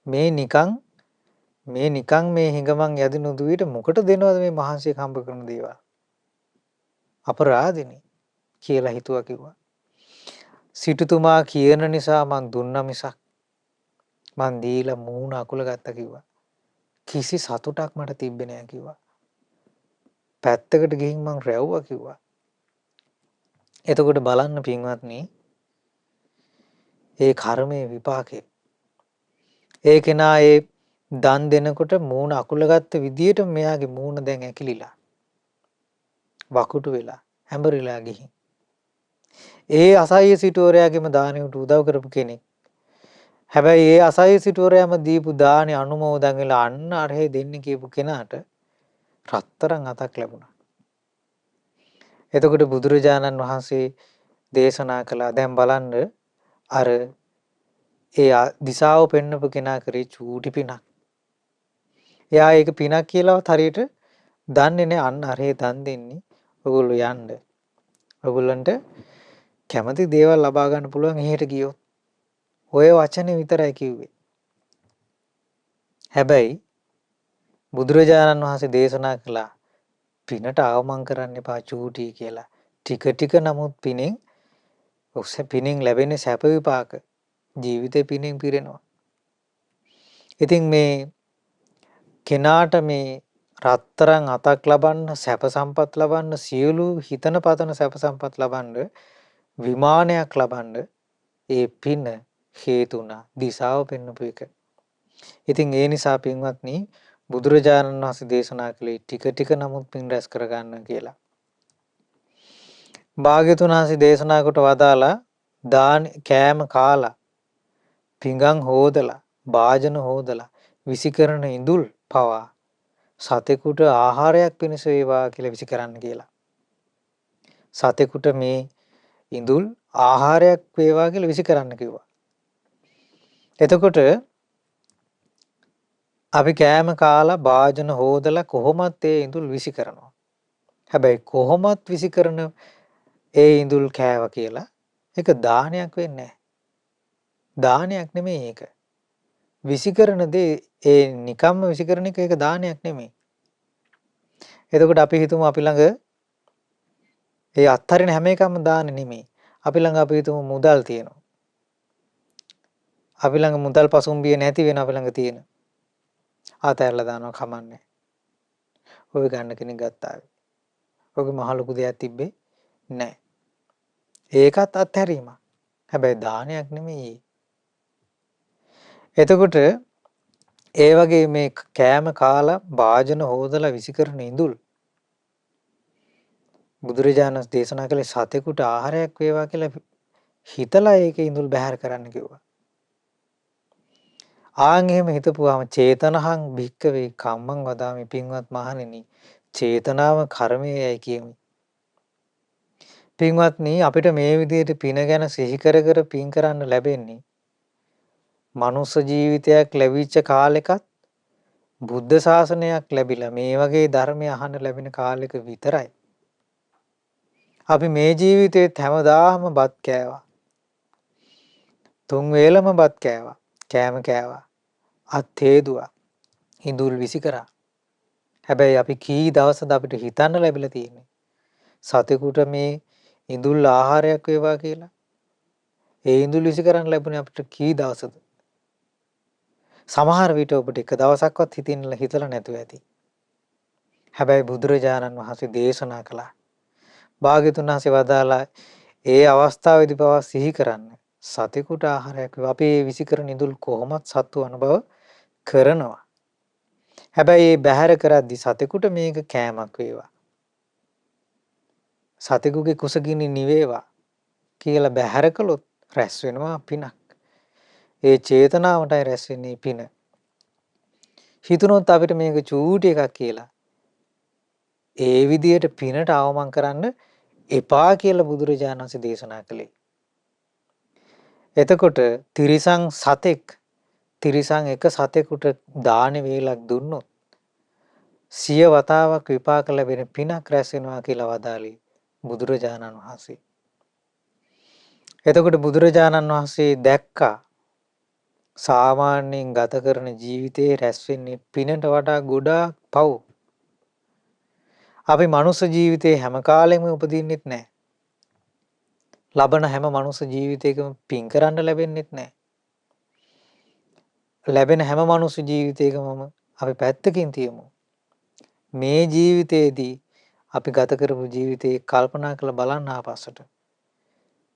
මේ නිකන් මේ හිඟමන් යදින උදුවියට මොකට දෙනවද මේ මහන්සිය හම්බ කරන දේවල්? අපරාධිනේ කියලා හිතුවා කිව්වා. සිටුතුමා කියන නිසා මං දුන්නා මිසක් මං දීලා මූණ අකුල ගත්තා කිව්වා. කිසි සතුටක් මට තිබ්බේ නෑ කිව්වා. පැත්තකට ගිහින් මං රැව්වා කිව්වා. එතකොට බලන්න පින්වත්නි ඒ කර්මයේ විපාකේ. ඒ කෙනා ඒ දන් දෙනකොට මූණ අකුල ගත්ත විදියට මෙයාගේ මූණ දැන් ඇකිලිලා. වකුටු වෙලා හැඹරිලා ගිහින්. ඒ අසහ්‍ය සිටුවරයාගේම දානෙට උදව් කරපු කෙනෙක්. හැබැයි ඒ අසහ්‍ය සිටුවරයාම දීපු දානේ අනුමෝදන් වෙලා අන්න අරහේ දෙන්න කියපු කෙනාට රත්තරන් අතක් ලැබුණා. එතකොට බුදුරජාණන් වහන්සේ දේශනා කළා දැන් බලන්න අර ඒ දිසාව පෙන්නපු කෙනා කරේ චූටි පිනක්. එයා ඒක පිනක් කියලාවත් හරියට දන්නේ නැහැ අන්න අරහේ දන් දෙන්නේ. ඔයගොල්ලෝ යන්න. ඔයගොල්ලන්ට කැමති දේවල් ලබා ගන්න පුළුවන් එහෙට ගියොත්. ඔය වචනේ විතරයි කිව්වේ. හැබැයි බුදුරජාණන් වහන්සේ දේශනා කළා පිනට ආවමන් කරන්න එපා චූටි කියලා. ටික ටික නමුත් පිනෙන් ලැබෙන සැප විපාක ජීවිතේ පිනෙන් පිරෙනවා. ඉතින් මේ කෙනාට මේ රත්තරන් අතක් ලබන්න සැප සම්පත් ලබන්න සියලු හිතන පතන සැප සම්පත් ලබන්න විමානයක් ලබන්න ඒ පින හේතු වුණා දිසාව පෙන්වපු එක. ඉතින් ඒ නිසා පින්වත්නි බුදුරජාණන් වහන්සේ දේශනා කළේ ටික ටික නමුත් පින් රැස් කරගන්න කියලා. භාග්‍යතුන් වහන්සේ දේශනා කොට වදාලා දාන කෑම කාලා පිඟන් හොදලා භාජන හොදලා විසිකරන ඉඳුල් පවා සතෙකුට ආහාරයක් පිණිස වේවා කියලා විසි කරන්න කියලා. සතෙකුට මේ ඉඳුල් ආහාරයක් වේවා කියලා විසි කරන්න කිව්වා. එතකොට අපි කෑම කාලා භාජන හොදලා කොහොමත් ඒ ඉඳුල් විසි කරනවා. හැබැයි කොහොමත් විසි කරන ඒ ඉඳුල් කෑවා කියලා ඒක දානයක් වෙන්නේ නැහැ. දානයක් නෙමෙයි ඒක. විසි කරන දේ ඒ නිකම්ම විසි කරන එක ඒක දානයක් නෙමෙයි. එතකොට අපි හිතමු අපි ළඟ ඒ අත්තරින හැම එකක්ම දාන නෙමෙයි. අපි ළඟ අපි හිතමු මුදල් තියෙනවා. අපි ළඟ මුදල් පසුම්බිය නැති වෙන අපි ළඟ තියෙන. ආතැරලා දානවා කමන්නේ. ඔය ගන්න කෙනෙක් ගත්තා. ඔගේ මහ ලොකු දෙයක් තිබ්බේ නැහැ. ඒකත් අත්හැරීමක්. හැබැයි දානයක් නෙමෙයි. එතකොට ඒ වගේ මේ කෑම කාලා භාජන හොදලා විසි කරන ඉඳුල් බුදුරජාණන් දේශනා කළේ සතෙකුට ආහාරයක් වේවා කියලා හිතලා ඒකේ ඉඳුල් බැහැර කරන්න කිව්වා. ආන් එහෙම හිතපුවාම චේතනහං භික්කවේ කම්මං වදාමි පින්වත් මහණෙනි චේතනාව කර්මයයි කියමි. පින්වත්නි අපිට මේ විදිහට පින ගැන සිහි කර කර පින් කරන්න ලැබෙන්නේ මනුස්ස ජීවිතයක් ලැබිච්ච කාලෙකත් බුද්ධ ශාසනයක් ලැබිලා මේ වගේ ධර්මය අහන්න ලැබෙන කාලෙක විතරයි. අපි මේ ජීවිතේත් හැමදාම බත් කෑවා. 3 වේලම බත් කෑවා. කෑම කෑවා. අත් හේදුවා. ඉඳුල් විසි කරා. හැබැයි අපි කී දවසද අපිට හිතන්න ලැබිලා තියෙන්නේ සතෙකුට මේ ඉඳුල් ආහාරයක් වේවා කියලා. ඒ ඉඳුල් විසි කරන්න ලැබුණේ අපිට කී දවසද? සමහර විට ඔබට එක දවසක්වත් හිතලා නැතුව ඇති. හැබැයි බුදුරජාණන් වහන්සේ දේශනා කළා. භාග්‍යතුන් වහන්සේ වදාලා ඒ අවස්ථාවේදී පවා සිහි කරන්න. සතෙකුට ආහාරයක් වේවා. අපි මේ විසි කරන ඉඳුල් කොහොමත් සත්තු අනුභව කරනවා. හැබැයි මේ බැහැර කරද්දි සතෙකුට මේක කෑමක් වේවා. සතෙකුගේ කුසගිනි නිවේවා කියලා බැහැර කළොත් රැස් වෙනවා පිනක්. ඒ චේතනාවටයි රැස් වෙන්නේ පින. හිතුනොත් අපිට මේක චූටි එකක් කියලා. ඒ විදියට පිනට අවමන් කරන්න එපා කියලා බුදුරජාණන් වහන්සේ දේශනා කළේ. එතකොට තිරිසන් එක සතෙකුට දාන වේලක් දුන්නොත් 100 වතාවක් විපාක ලැබෙන පිනක් රැස් වෙනවා කියලා වදාළේ බුදුරජාණන් වහන්සේ. එතකොට බුදුරජාණන් වහන්සේ දැක්කා සාමාන්‍යයෙන් ගත කරන ජීවිතේ රැස් වෙන්නේ පිනට වඩා ගොඩාක් පව්. අපි මනුස්ස ජීවිතේ හැම කාලෙම උපදින්නෙත් නැහැ. ලබන හැම මනුස්ස ජීවිතයකම පින් කරන්න ලැබෙන්නෙත් නැහැ. ලැබෙන හැම මනුස්ස ජීවිතයකම අපි පැත්තකින් තියමු. මේ ජීවිතයේදී අපි ගත කරපු ජීවිතේ කල්පනා කරලා බලන්න ආපස්සට.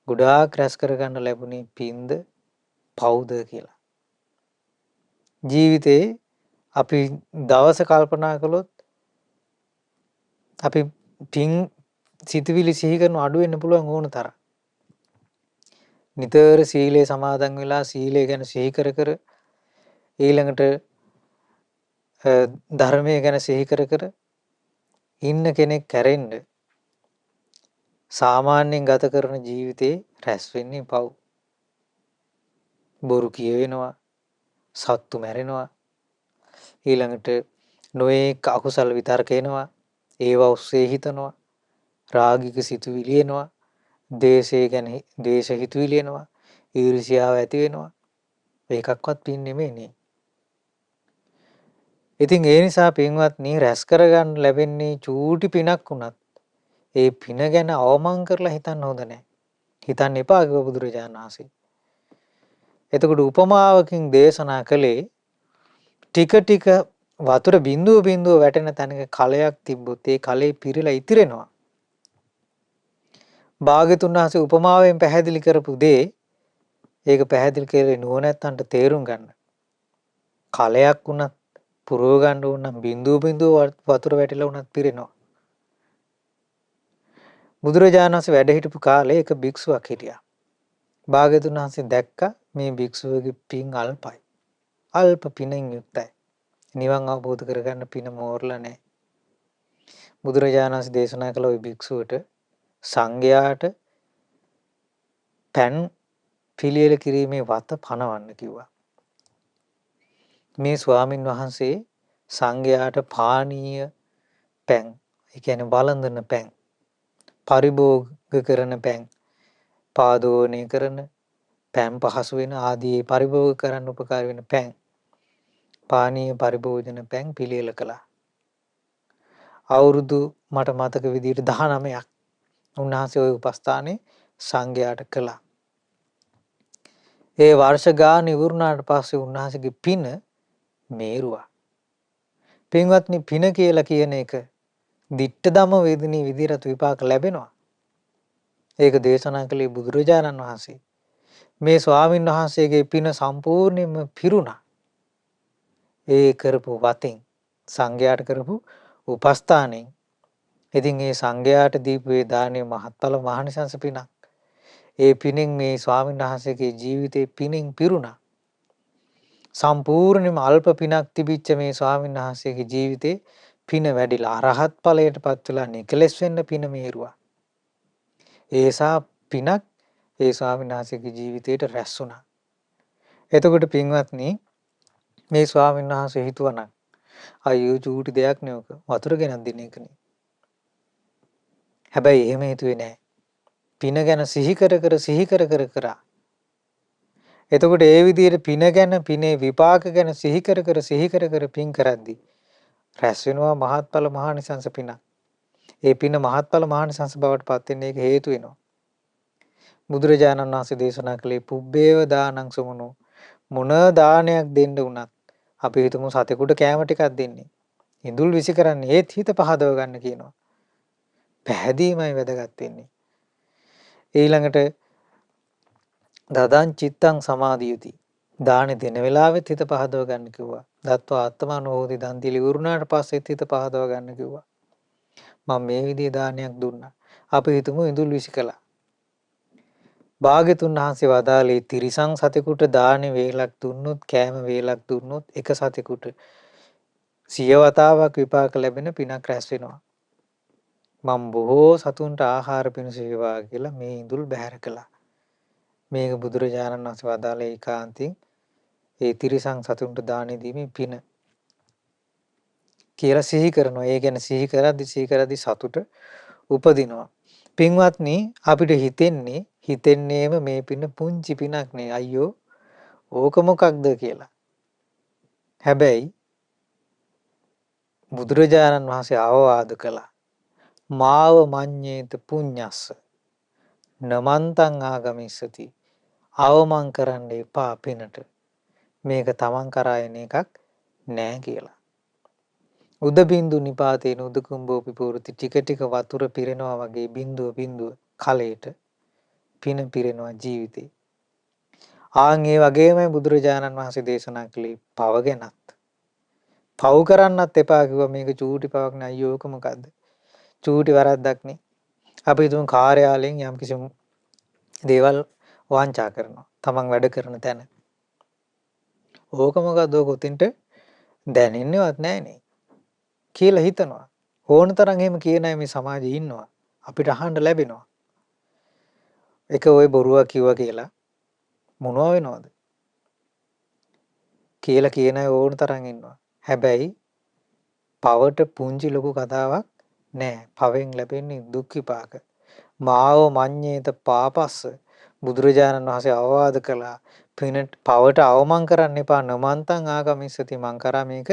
ගොඩාක් රැස් කරගන්න ලැබුණේ පින්ද පවුද කියලා. ජීවිතේ අපි දවස කල්පනා කළොත් අපි පින් සිතුවිලි සිහි කරන අඩු වෙන්න පුළුවන් ඕන තරම්. නිතර සීලේ සමාදන් වෙලා සීලය ගැන සිහි කර කර ඊළඟට ධර්මය ගැන සිහි කර කර ඉන්න කෙනෙක් කැරෙන්න සාමාන්‍යයෙන් ගත කරන ජීවිතේ රැස් වෙන්නේ පව්. බොරු කියවෙනවා, සත්තු මැරෙනවා, ඊළඟට නොයෙක් අකුසල විතර්ක එනවා, ඒවා ඔස්සේ හිතනවා, රාගික සිතුවිලි එනවා, දේශය ගැන දේශ හිතුවිලි එනවා, ඊර්ෂ්‍යාව ඇති වෙනවා. ඒකක්වත් පින් නෙමෙයිනේ. ඉතින් ඒ නිසා පින්වත්නි රැස් කරගන්න ලැබෙන්නේ චූටි පිනක් වුණත් ඒ පින ගැන අවමන් කරලා හිතන්න හොඳ නැහැ. හිතන්න එපා කිව්ව බුදුරජාණන් වහන්සේ. එතකොට උපමාවකින් දේශනා කළේ ටික ටික වතුර බිඳුව බිඳුව වැටෙන තැනක කලයක් තිබ්බොත් ඒ කලේ පිරিলা ඉතිරෙනවා. භාග්‍යතුන් වහන්සේ උපමාවෙන් පැහැදිලි කරපු දේ ඒක පැහැදිලි කරේ නුවණැත්තන්ට තේරුම් ගන්න. කලයක් වුණත් පුරව ගන්න ඕන නම් බිඳුව බිඳුව වතුර වැටිලා වුණත් පිරෙනවා. බුදුරජාණන් වහන්සේ වැඩ හිටපු කාලේ එක භික්ෂුවක් හිටියා. භාග්‍යතුන් වහන්සේ දැක්ක මේ භික්ෂුවගේ පින් අල්පයි. අල්ප පිනෙන් යුක්තයි. නිවන් අවබෝධ කරගන්න පින මෝරලා නැහැ. බුදුරජාණන් වහන්සේ දේශනා කළ ওই භික්ෂුවට සංඝයාට පෑන් පිළියෙල කිරීමේ වත පනවන්න කිව්වා. මේ ස්වාමින් වහන්සේ සංඝයාට පානීය පෑන්, ඒ කියන්නේ වළඳන පෑන්, පරිභෝග කරන පෑන්, පාදෝණය කරන පෑන් පහසු වෙන ආදී පරිභෝග කරන්න උපකාර වෙන පෑන්, පානීය පරිභෝජන පෑන් පිළියෙල කළා. අවුරුදු මට මතක විදිහට 19ක් උන්වහන්සේ ওই උපස්ථානේ සංඝයාට කළා. ඒ වර්ෂ ගාන ඉවරුණාට පස්සේ උන්වහන්සේගේ පින මේරුවා. පින්වත්නි පින කියලා කියන එක ditta dhamma වේදිනී විදිහට විපාක ලැබෙනවා. ඒක දේශනා කළේ බුදුරජාණන් වහන්සේ. මේ ස්වාමින් වහන්සේගේ පින සම්පූර්ණයෙන්ම පිරුණා. ඒ කරපු වතින් සංඝයාට කරපු උපස්ථානෙන්. ඉතින් ඒ සංඝයාට දීපු ඒ දානීය මහත්ඵල මහානිසංස පිනක්. ඒ පිනෙන් මේ ස්වාමීන් වහන්සේගේ ජීවිතේ පිනෙන් පිරුණා. සම්පූර්ණයෙන්ම අල්ප පිනක් තිබිච්ච මේ ස්වාමීන් වහන්සේගේ ජීවිතේ පින වැඩිලා අරහත් ඵලයටපත් වෙලා නිකලෙස් වෙන්න පින මේරුවා. ඒසා පිනක් ඒ ස්වාමීන් වහන්සේගේ ජීවිතේට රැස් වුණා. එතකොට පින්වත්නි මේ ස්වාමීන් වහන්සේ හිතුවනම් අයියෝ චූටි දෙයක් නේ ඔක වතුර ගෙනත් දෙන එකනේ. හැබැයි එහෙම හිතුවේ නෑ. පින ගැන සිහි කර කර එතකොට ඒ විදිහට පින ගැන පිනේ විපාක ගැන සිහි කර පින් කරද්දී රැස් වෙනවා මහත්ඵල මහානිසංස පිනක්. ඒ පින මහත්ඵල මහානිසංස බවට පත් වෙන්නේ ඒක හේතු වෙනවා. බුදුරජාණන් වහන්සේ දේශනා කළේ පුබ්බේව දානං සුමනෝ මොන දානයක් දෙන්න වුණත් අපි හිතමු සතෙකුට කෑම ටිකක් දෙන්නේ. ඉඳුල් විසි කරන්නේ ඒත් හිත පහදව ගන්න කියනවා. පැහැදීමයි වැදගත් වෙන්නේ. ඊළඟට දදං චිත්තං සමාධියති. දාන දෙන වෙලාවෙත් හිත පහදව ගන්න කිව්වා. දත්වා ආත්මනෝ හෝති දන් දීලි වුණාට පස්සෙත් හිත පහදව ගන්න කිව්වා. මම මේ විදිහේ දානයක් දුන්නා. අපි හිතමු ඉඳුල් විසි කළා. භාග්‍යතුන් වහන්සේ වදාළේ තිරිසන් සතෙකුට දානේ වේලක් දුන්නොත් කෑම වේලක් දුන්නොත් එක සතෙකුට 100 වතාවක් විපාක ලැබෙන පිනක් රැස් වෙනවා. මම බොහෝ සතුන්ට ආහාර පිණිස වේවා කියලා මේ ඉඳුල් බැහැර කළා. මේක බුදුරජාණන් වහන්සේ වදාළේ ඒකාන්තයෙන් ඒ තිරිසන් සතුන්ට දානේ දීමේ පින කියලා සිහි කරනවා. ඒ ගැන සිහි කරද්දි සතුට උපදිනවා. පින්වත්නි අපිට හිතෙන්නේම මේ පින පුංචි පිනක් නේ අයියෝ ඕක මොකක්ද කියලා. හැබැයි බුදුරජාණන් වහන්සේ අවවාද කළා. මාව මඤ්ඤේත පුඤ්ඤස්ස නමන්තං ආගමිස්සති. අවමන් කරන්න එපා පිනට. මේක තමන් කරා එන එකක් නෑ කියලා. උද බින්දු නිපාතේන උද කුම්භෝපි පූර්ති. ටික ටික වතුර පිරෙනවා වගේ බින්දුව බින්දුව කලයට පින පිරෙනවා ජීවිතේ. ආන් ඒ වගේමයි බුදුරජාණන් වහන්සේ දේශනා කළේ පව ගැනත්. පව් කරන්නත් එපා කිව්වා. මේක චූටි පවක් නෑ. අයියෝ ඕක මොකද්ද? චූටි වරද්දක් නේ. අපි හිතමු කාර්යාලයෙන් යම්කිසි දේවල් වාංචා කරනවා. තමන් වැඩ කරන තැන. ඕක මොකද්ද? ඕක උතින්ට දැනෙන්නේවත් නෑනේ කියලා හිතනවා. ඕන තරම් එහෙම කියන අය මේ සමාජයේ ඉන්නවා. අපිට අහන්න ලැබෙනවා. එක ওই බොරුවක් කිව්වා කියලා මොනවා වෙනවද? කියලා කියන අය ඕන තරම් ඉන්නවා. හැබැයි පවට පුංචි ලොකු කතාවක් නෑ. පවෙන් ලැබෙන්නේ දුක් විපාක. මාව මඤ්ඤේත පාපස්ස බුදුරජාණන් වහන්සේ අවවාද කළා. පවට අවමන් කරන්න එපා. නමන්තං ආගමිස්සති. මං කරා මේක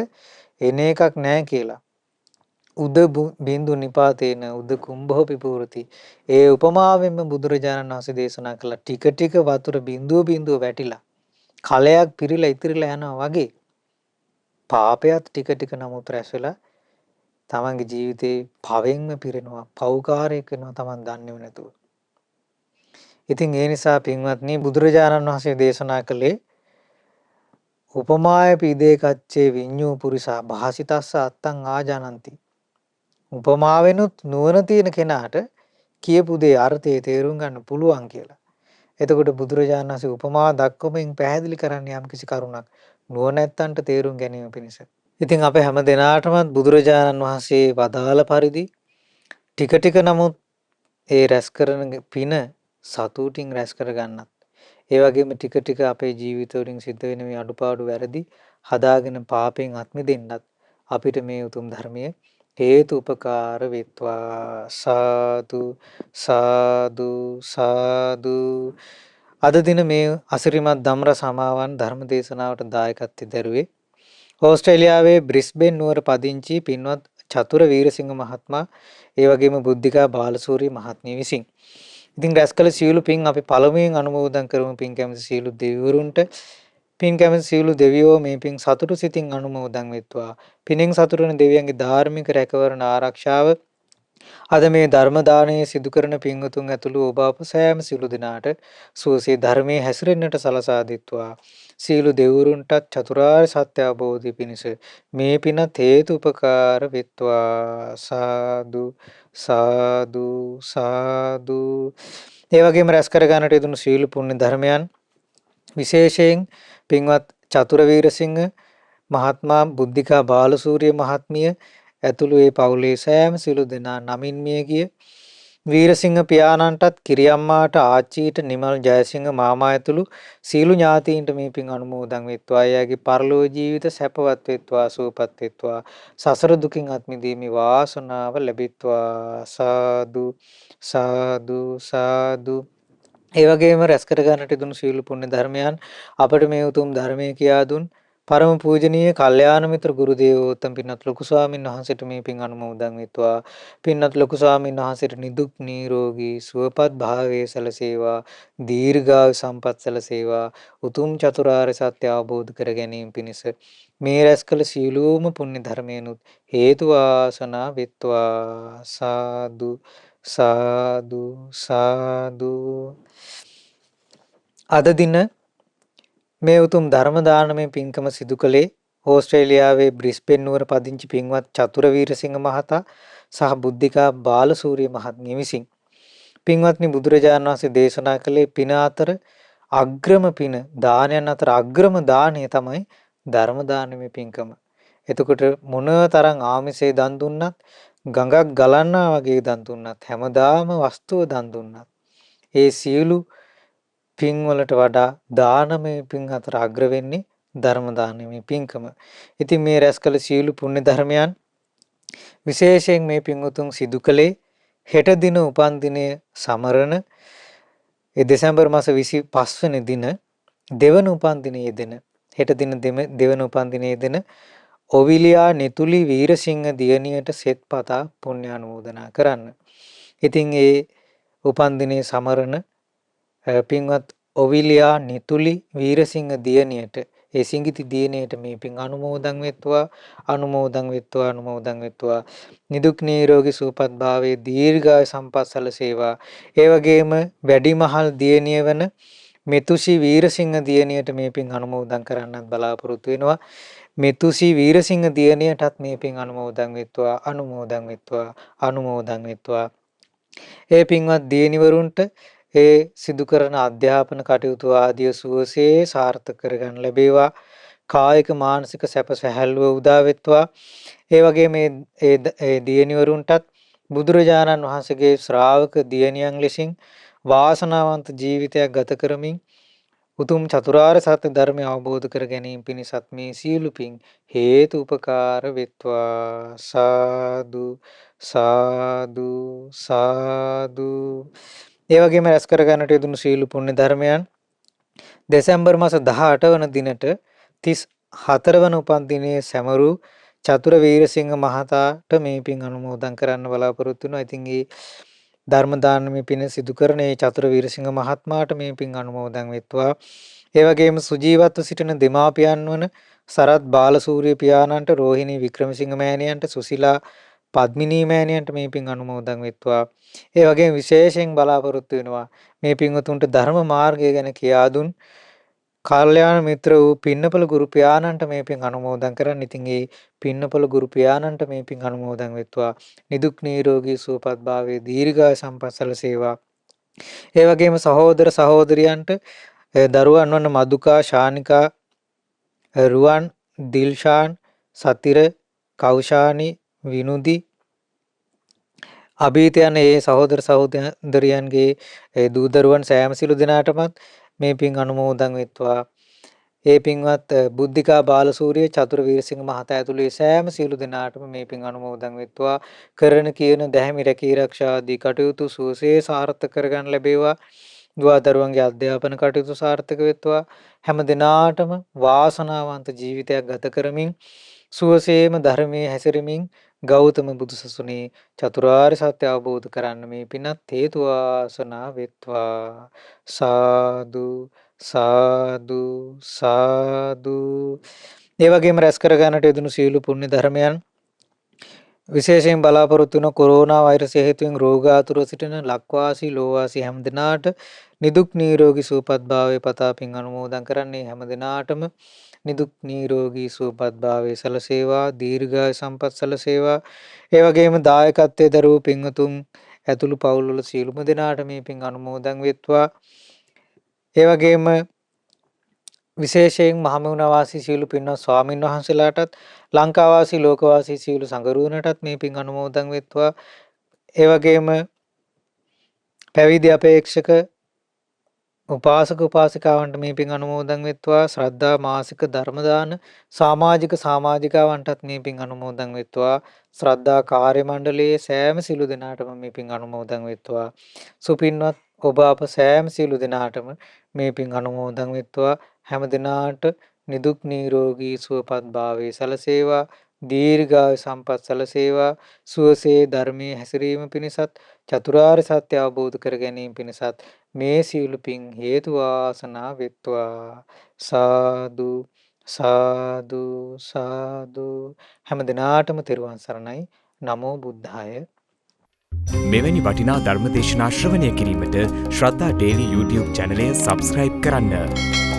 එන එකක් නෑ කියලා. උද බින්දු නිපාතේන උද කුම්භෝ පිපූර්ති. ඒ උපමාවෙන්ම බුදුරජාණන් වහන්සේ දේශනා කළා. ටික ටික වතුර බින්දුව බින්දුව වැටිලා කලයක් පිරීලා ඉතිරිලා යනවා වගේ පාපයත් ටික ටික නමුත් රැස් වෙලා තමන්ගේ ජීවිතේ පවෙන්ම පිරෙනවා. පෞකාරයක් වෙනවා තමන් දන්නේව නැතුව. ඉතින් ඒ නිසා පින්වත්නි බුදුරජාණන් වහන්සේ දේශනා කළේ උපමාය පීදේ කච්චේ විඤ්ඤූ පුරිසා භාසිතස්ස අත්තං ආජානಂತಿ. උපමාවෙනුත් නුවණ තියෙන කෙනාට කියපු දේ අර්ථය තේරුම් ගන්න පුළුවන් කියලා. එතකොට බුදුරජාණන් වහන්සේ උපමා දක්වමින් පැහැදිලි කරන්නේ යම්කිසි කරුණක් නුවණැත්තන්ට තේරුම් ගැනීම පිණිස. ඉතින් අපේ හැම දිනාටම බුදුරජාණන් වහන්සේ වදාළ පරිදි ටික ටික නමුත් ඒ රැස් කරන පින සතුටින් රැස් කර ගන්නත්. ඒ වගේම ටික ටික අපේ ජීවිතවලින් සිද්ධ වෙන මේ අඩුපාඩු වැරදි හදාගෙන පාපයෙන් අත් මිදෙන්නත් අපිට මේ උතුම් ධර්මයේ හේතු උපකාර වෙත්වා. සාදු සාදු සාදු. අද දින මේ අසිරිමත් ධම්ර සමාවන් ධර්ම දේශනාවට දායකත්වයෙන් දරුවේ ඕස්ට්‍රේලියාවේ බ්‍රිස්බේන් නුවර පදිංචි පින්වත් චතුර වීරසිංහ මහත්මයා ඒ වගේම බුද්ධිකා බාලසූරිය මහත්මිය විසින්. ඉතින් රැස් කළ සියලු පින් අපි පළමුවෙන් අනුමෝදන් කරමු. පින් කැමති සියලු දෙවිවරුන්ට පින් කැමති සියලු දෙවියෝ මේ පින් සතුටු සිතින් අනුමෝදන් වෙත්වා. පිනෙන් සතුටු වෙන දෙවියන්ගේ ධාර්මික රැකවරණ ආරක්ෂාව අද මේ ධර්ම දානයේ සිදු කරන පින්වතුන් ඇතුළු ඔබ අප සෑම සියලු දෙනාට සුවසේ ධර්මයේ හැසිරෙන්නට සලසා දෙත්වා. සියලු දෙවිවරුන්ටත් චතුරාර්ය සත්‍ය අවබෝධය පිණිස මේ පිනත් හේතු උපකාර වෙත්වා. සාදු සාදු සාදු. ඒ වගේම රැස් කර ගන්නට යෙදුණු සීල පුණ්‍ය ධර්මයන් විශේෂයෙන් පින්වත් චතුර වීරසිංහ මහත්මයා බුද්ධිකා බාලසූරිය මහත්මිය ඇතුළු ඒ පවුලේ සෑම සිළු දෙනා නමින් මිය ගිය වීරසිංහ පියාණන්ටත් කිරියම්මාට ආච්චීට නිමල් ජයසිංහ මාමා ඇතුළු සීළු ඥාතීන්ට මේ පින් අනුමෝදන් වෙත්වා. එයාගේ පරලෝක ජීවිත සැපවත් වෙත්වා සුවපත් වෙත්වා. සසර දුකින් අත් මිදීමේ වාසනාව ලැබෙත්වා. සාදු සාදු සාදු. ඒ වගේම රැස් කර ගන්නට දුණු සීල පුණ්‍ය ධර්මයන් අපට මේ උතුම් ධර්මයේ කියා දුන් පරම පූජනීය කල්යාණ මිත්‍ර ගුරු දේවෝත්තම පින්වත් ලොකු ස්වාමීන් වහන්සේට මේ පින් අනුමෝදන් වෙත්වා. පින්වත් ලොකු ස්වාමීන් වහන්සේට නිදුක් නිරෝගී සුවපත් භාවයේ සැලසේවා. දීර්ඝායු සම්පත් සැලසේවා. උතුම් චතුරාර්ය සත්‍ය අවබෝධ කර ගැනීම පිණිස මේ රැස් කළ සීලෝම පුණ්‍ය ධර්මයන්ුත් හේතු වාසනා වෙත්වා. සාදු සාදු සාදු. අද දින මේ උතුම් ධර්ම දානමය පින්කම සිදු කළේ ඕස්ට්‍රේලියාවේ බ්‍රිස්බේන් නුවර පදිංචි පින්වත් චතුර වීරසිංහ මහතා සහ බුද්ධිකා බාලසූරිය මහත්මිය විසින්. පින්වත්නි බුදුරජාණන් වහන්සේ දේශනා කළේ පින අතර අග්‍රම පින දානයන් අතර අග්‍රම දානය තමයි ධර්ම දානමය පින්කම. එතකොට මොනතරම් ආමිසේ දන් දුන්නත් ගඟක් ගලන්නා වගේ දන් දුන්නත් හැමදාම වස්තුව දන් දුන්නත් ඒ සියලු පින් වලට වඩා දානමය පින් අතර අග්‍ර වෙන්නේ ධර්ම දානමය පින්කම. ඉතින් මේ රැස් කළ සියලු පුණ්‍ය ධර්මයන් විශේෂයෙන් මේ පින්වතුන් සිදු කළේ හෙට දින උපන් දිනය සමරන දෙසැම්බර් මාස 25 වෙනි දින දෙවන උපන් දිනයේ දෙන හෙට දින දෙවන උපන් දිනයේ දෙන ඔවිලියා නිතුලි වීරසිංහ දියණියට සෙත් පතා පුණ්‍ය අනුමෝදනා කරන්න. ඉතින් ඒ උපන් දිනේ සමරන පින්වත් ඔවිලියා නිතුලි වීරසිංහ දියණියට ඒ සිඟිති දියණියට මේ පින් අනුමෝදන් වෙත්වා අනුමෝදන් වෙත්වා අනුමෝදන් වෙත්වා නිදුක් නිරෝගී සුවපත් භාවයේ දීර්ඝායු සම්පත් සැලසේවා. ඒ වගේම වැඩිමහල් දියණිය වන මෙතුසි වීරසිංහ දියණියට මේ පින් අනුමෝදන් කරන්නත් බලාපොරොත්තු වෙනවා. මෙතුසි වීරසිංහ දියණියටත් මේ පින් අනුමෝදන් වෙත්වා අනුමෝදන් වෙත්වා අනුමෝදන් වෙත්වා. ඒ පින්වත් දියණිවරුන්ට ඒ සිදු කරන අධ්‍යාපන කටයුතු ආදිය සුවසේ සාර්ථක කරගන්න ලැබේවා. කායික මානසික සැප සැහැල්ලුව උදා වෙත්වා. ඒ වගේ මේ දියණිවරුන්ටත් බුදුරජාණන් වහන්සේගේ ශ්‍රාවක දියණියන් ලෙසින් වාසනාවන්ත ජීවිතයක් ගත කරමින් උතුම් චතුරාර්ය සත්‍ය ධර්මය අවබෝධ කර ගැනීම පිණිසත් මේ සියලු පින් හේතු උපකාර වෙත්වා. සාදු සාදු සාදු. ඒ වගේම රැස් කර ගන්නට යෙදුණු සීල පුණ්‍ය ධර්මයන් දෙසැම්බර් මාස 18 වන දිනට 34 වන උපන් දිනයේ සැමරු චතුර වීරසිංහ මහතාට මේ පින් අනුමෝදන් කරන්න බලාපොරොත්තු වෙනවා. ඉතින් මේ ධර්ම දානමය පින සිදු කරන මේ චතුර වීරසිංහ මහත්මයාට මේ පින් අනුමෝදන් වෙත්වා. ඒ වගේම සුජීවත්ව සිටින දෙමාපියන් වන සරත් බාලසූරිය පියාණන්ට, රෝහිණී වික්‍රමසිංහ මෑණියන්ට, සුසිලා පද්මිනී මෑණියන්ට මේ පින් අනුමෝදන් වෙත්වා. ඒ වගේම විශේෂයෙන් බලාපොරොත්තු වෙනවා මේ පින්වතුන්ට ධර්ම මාර්ගය ගැන කියා දුන් කල්යාණ මිත්‍ර වූ පින්නපල ගුරු පියාණන්ට මේ පින් අනුමෝදන් කරන්න. ඉතින් ඒ පින්නපල ගුරු පියාණන්ට මේ පින් අනුමෝදන් වෙත්වා. නිදුක් නිරෝගී සුවපත් භාවයේ දීර්ඝායු සම්පත් සැලසේවා. ඒ වගේම සහෝදර සහෝදරියන්ට දරුවන් වන මදුකා, ශානිකා, රුවන්, දිල්ෂාන්, සතිර, කෞෂානි, විනුදි, අභීත යන ඒ සහෝදර සහෝදරියන්ගේ දූ දරුවන් සෑම සිළු දෙනාටමත් මේ පින් අනුමෝදන් වෙත්වා. ඒ පින්වත් බුද්ධිකා බාලසූරිය, චතුර වීරසිංහ මහතා ඇතුළු සෑම සියලු දෙනාටම මේ පින් අනුමෝදන් වෙත්වා. කරන කියන දැහැමි රැකී ආරක්ෂා ආදී කටයුතු සුවසේ සාර්ථක කරගන්න ලැබේවා. දුවා දරුවන්ගේ අධ්‍යාපන කටයුතු සාර්ථක වෙත්වා. හැම දිනාටම වාසනාවන්ත ජීවිතයක් ගත කරමින් සුවසේම ධර්මයේ හැසිරෙමින් ගෞතම බුදුසසුනේ චතුරාර්ය සත්‍ය අවබෝධ කරන්න මේ පිනත් හේතු වාසනා වෙත්වා. සාදු සාදු සාදු. ඒ වගේම රැස් කර ගන්නට යෙදුණු සීල පුණ්‍ය ධර්මයන් විශේෂයෙන් බලාපොරොත්තු වෙන කොරෝනා වෛරසය හේතුවෙන් රෝගාතුර සිටින ලක්වාසී ලෝවාසී හැම දිනාට නිදුක් නිරෝගී සුවපත් භාවයේ පතා පින් අනුමෝදන් කරන්නේ. හැම දිනාටම නිදුක් නිරෝගී සුවපත් භාවයේ සලසේවා, දීර්ඝායු සම්පත් සලසේවා. ඒ වගේම දායකත්වයේ දරූ පින්වතුන් ඇතුළු පවුල්වල සියලුම දෙනාට මේ පින් අනුමෝදන් වෙත්වා. ඒ වගේම විශේෂයෙන් මහමෙවුනා වාසී සියලු පින්වත් ස්වාමින් වහන්සේලාටත්, ලංකා වාසී ලෝකවාසී සියලු සංඝරුවනටත් මේ පින් අනුමෝදන් වෙත්වා. ඒ වගේම පැවිදි අපේක්ෂක උපාසක උපාසිකාවන්ට මේ පින් අනුමෝදන් වෙත්වා. ශ්‍රද්ධා මාසික ධර්ම දාන සමාජිකාවන්ටත් මේ පින් අනුමෝදන් වෙත්වා. ශ්‍රද්ධා කාර්ය මණ්ඩලයේ සෑම සිළු දෙනාටම මේ පින් අනුමෝදන් වෙත්වා. සුපින්වත් ඔබ අප සෑම සිළු දෙනාටම මේ පින් අනුමෝදන් වෙත්වා. හැම දිනාට නිදුක් නිරෝගී සුවපත් භාවයේ සලසේවා, දීර්ඝායු සම්පත් සලසේවා. සුවසේ ධර්මයේ හැසිරීම පිණිසත් චතුරාර්ය සත්‍ය අවබෝධ කර ගැනීම පිණිසත් මේ සියලු පින් හේතු වාසනා වෙත්වා. සාදු සාදු සාදු. හැම දිනාටම තෙරුවන් සරණයි. නමෝ බුද්ධාය. මෙවැනි වටිනා ධර්ම දේශනා ශ්‍රවණය කිරීමට ශ්‍රද්ධා ඩේලි YouTube චැනලය සබ්ස්ක්‍රයිබ් කරන්න.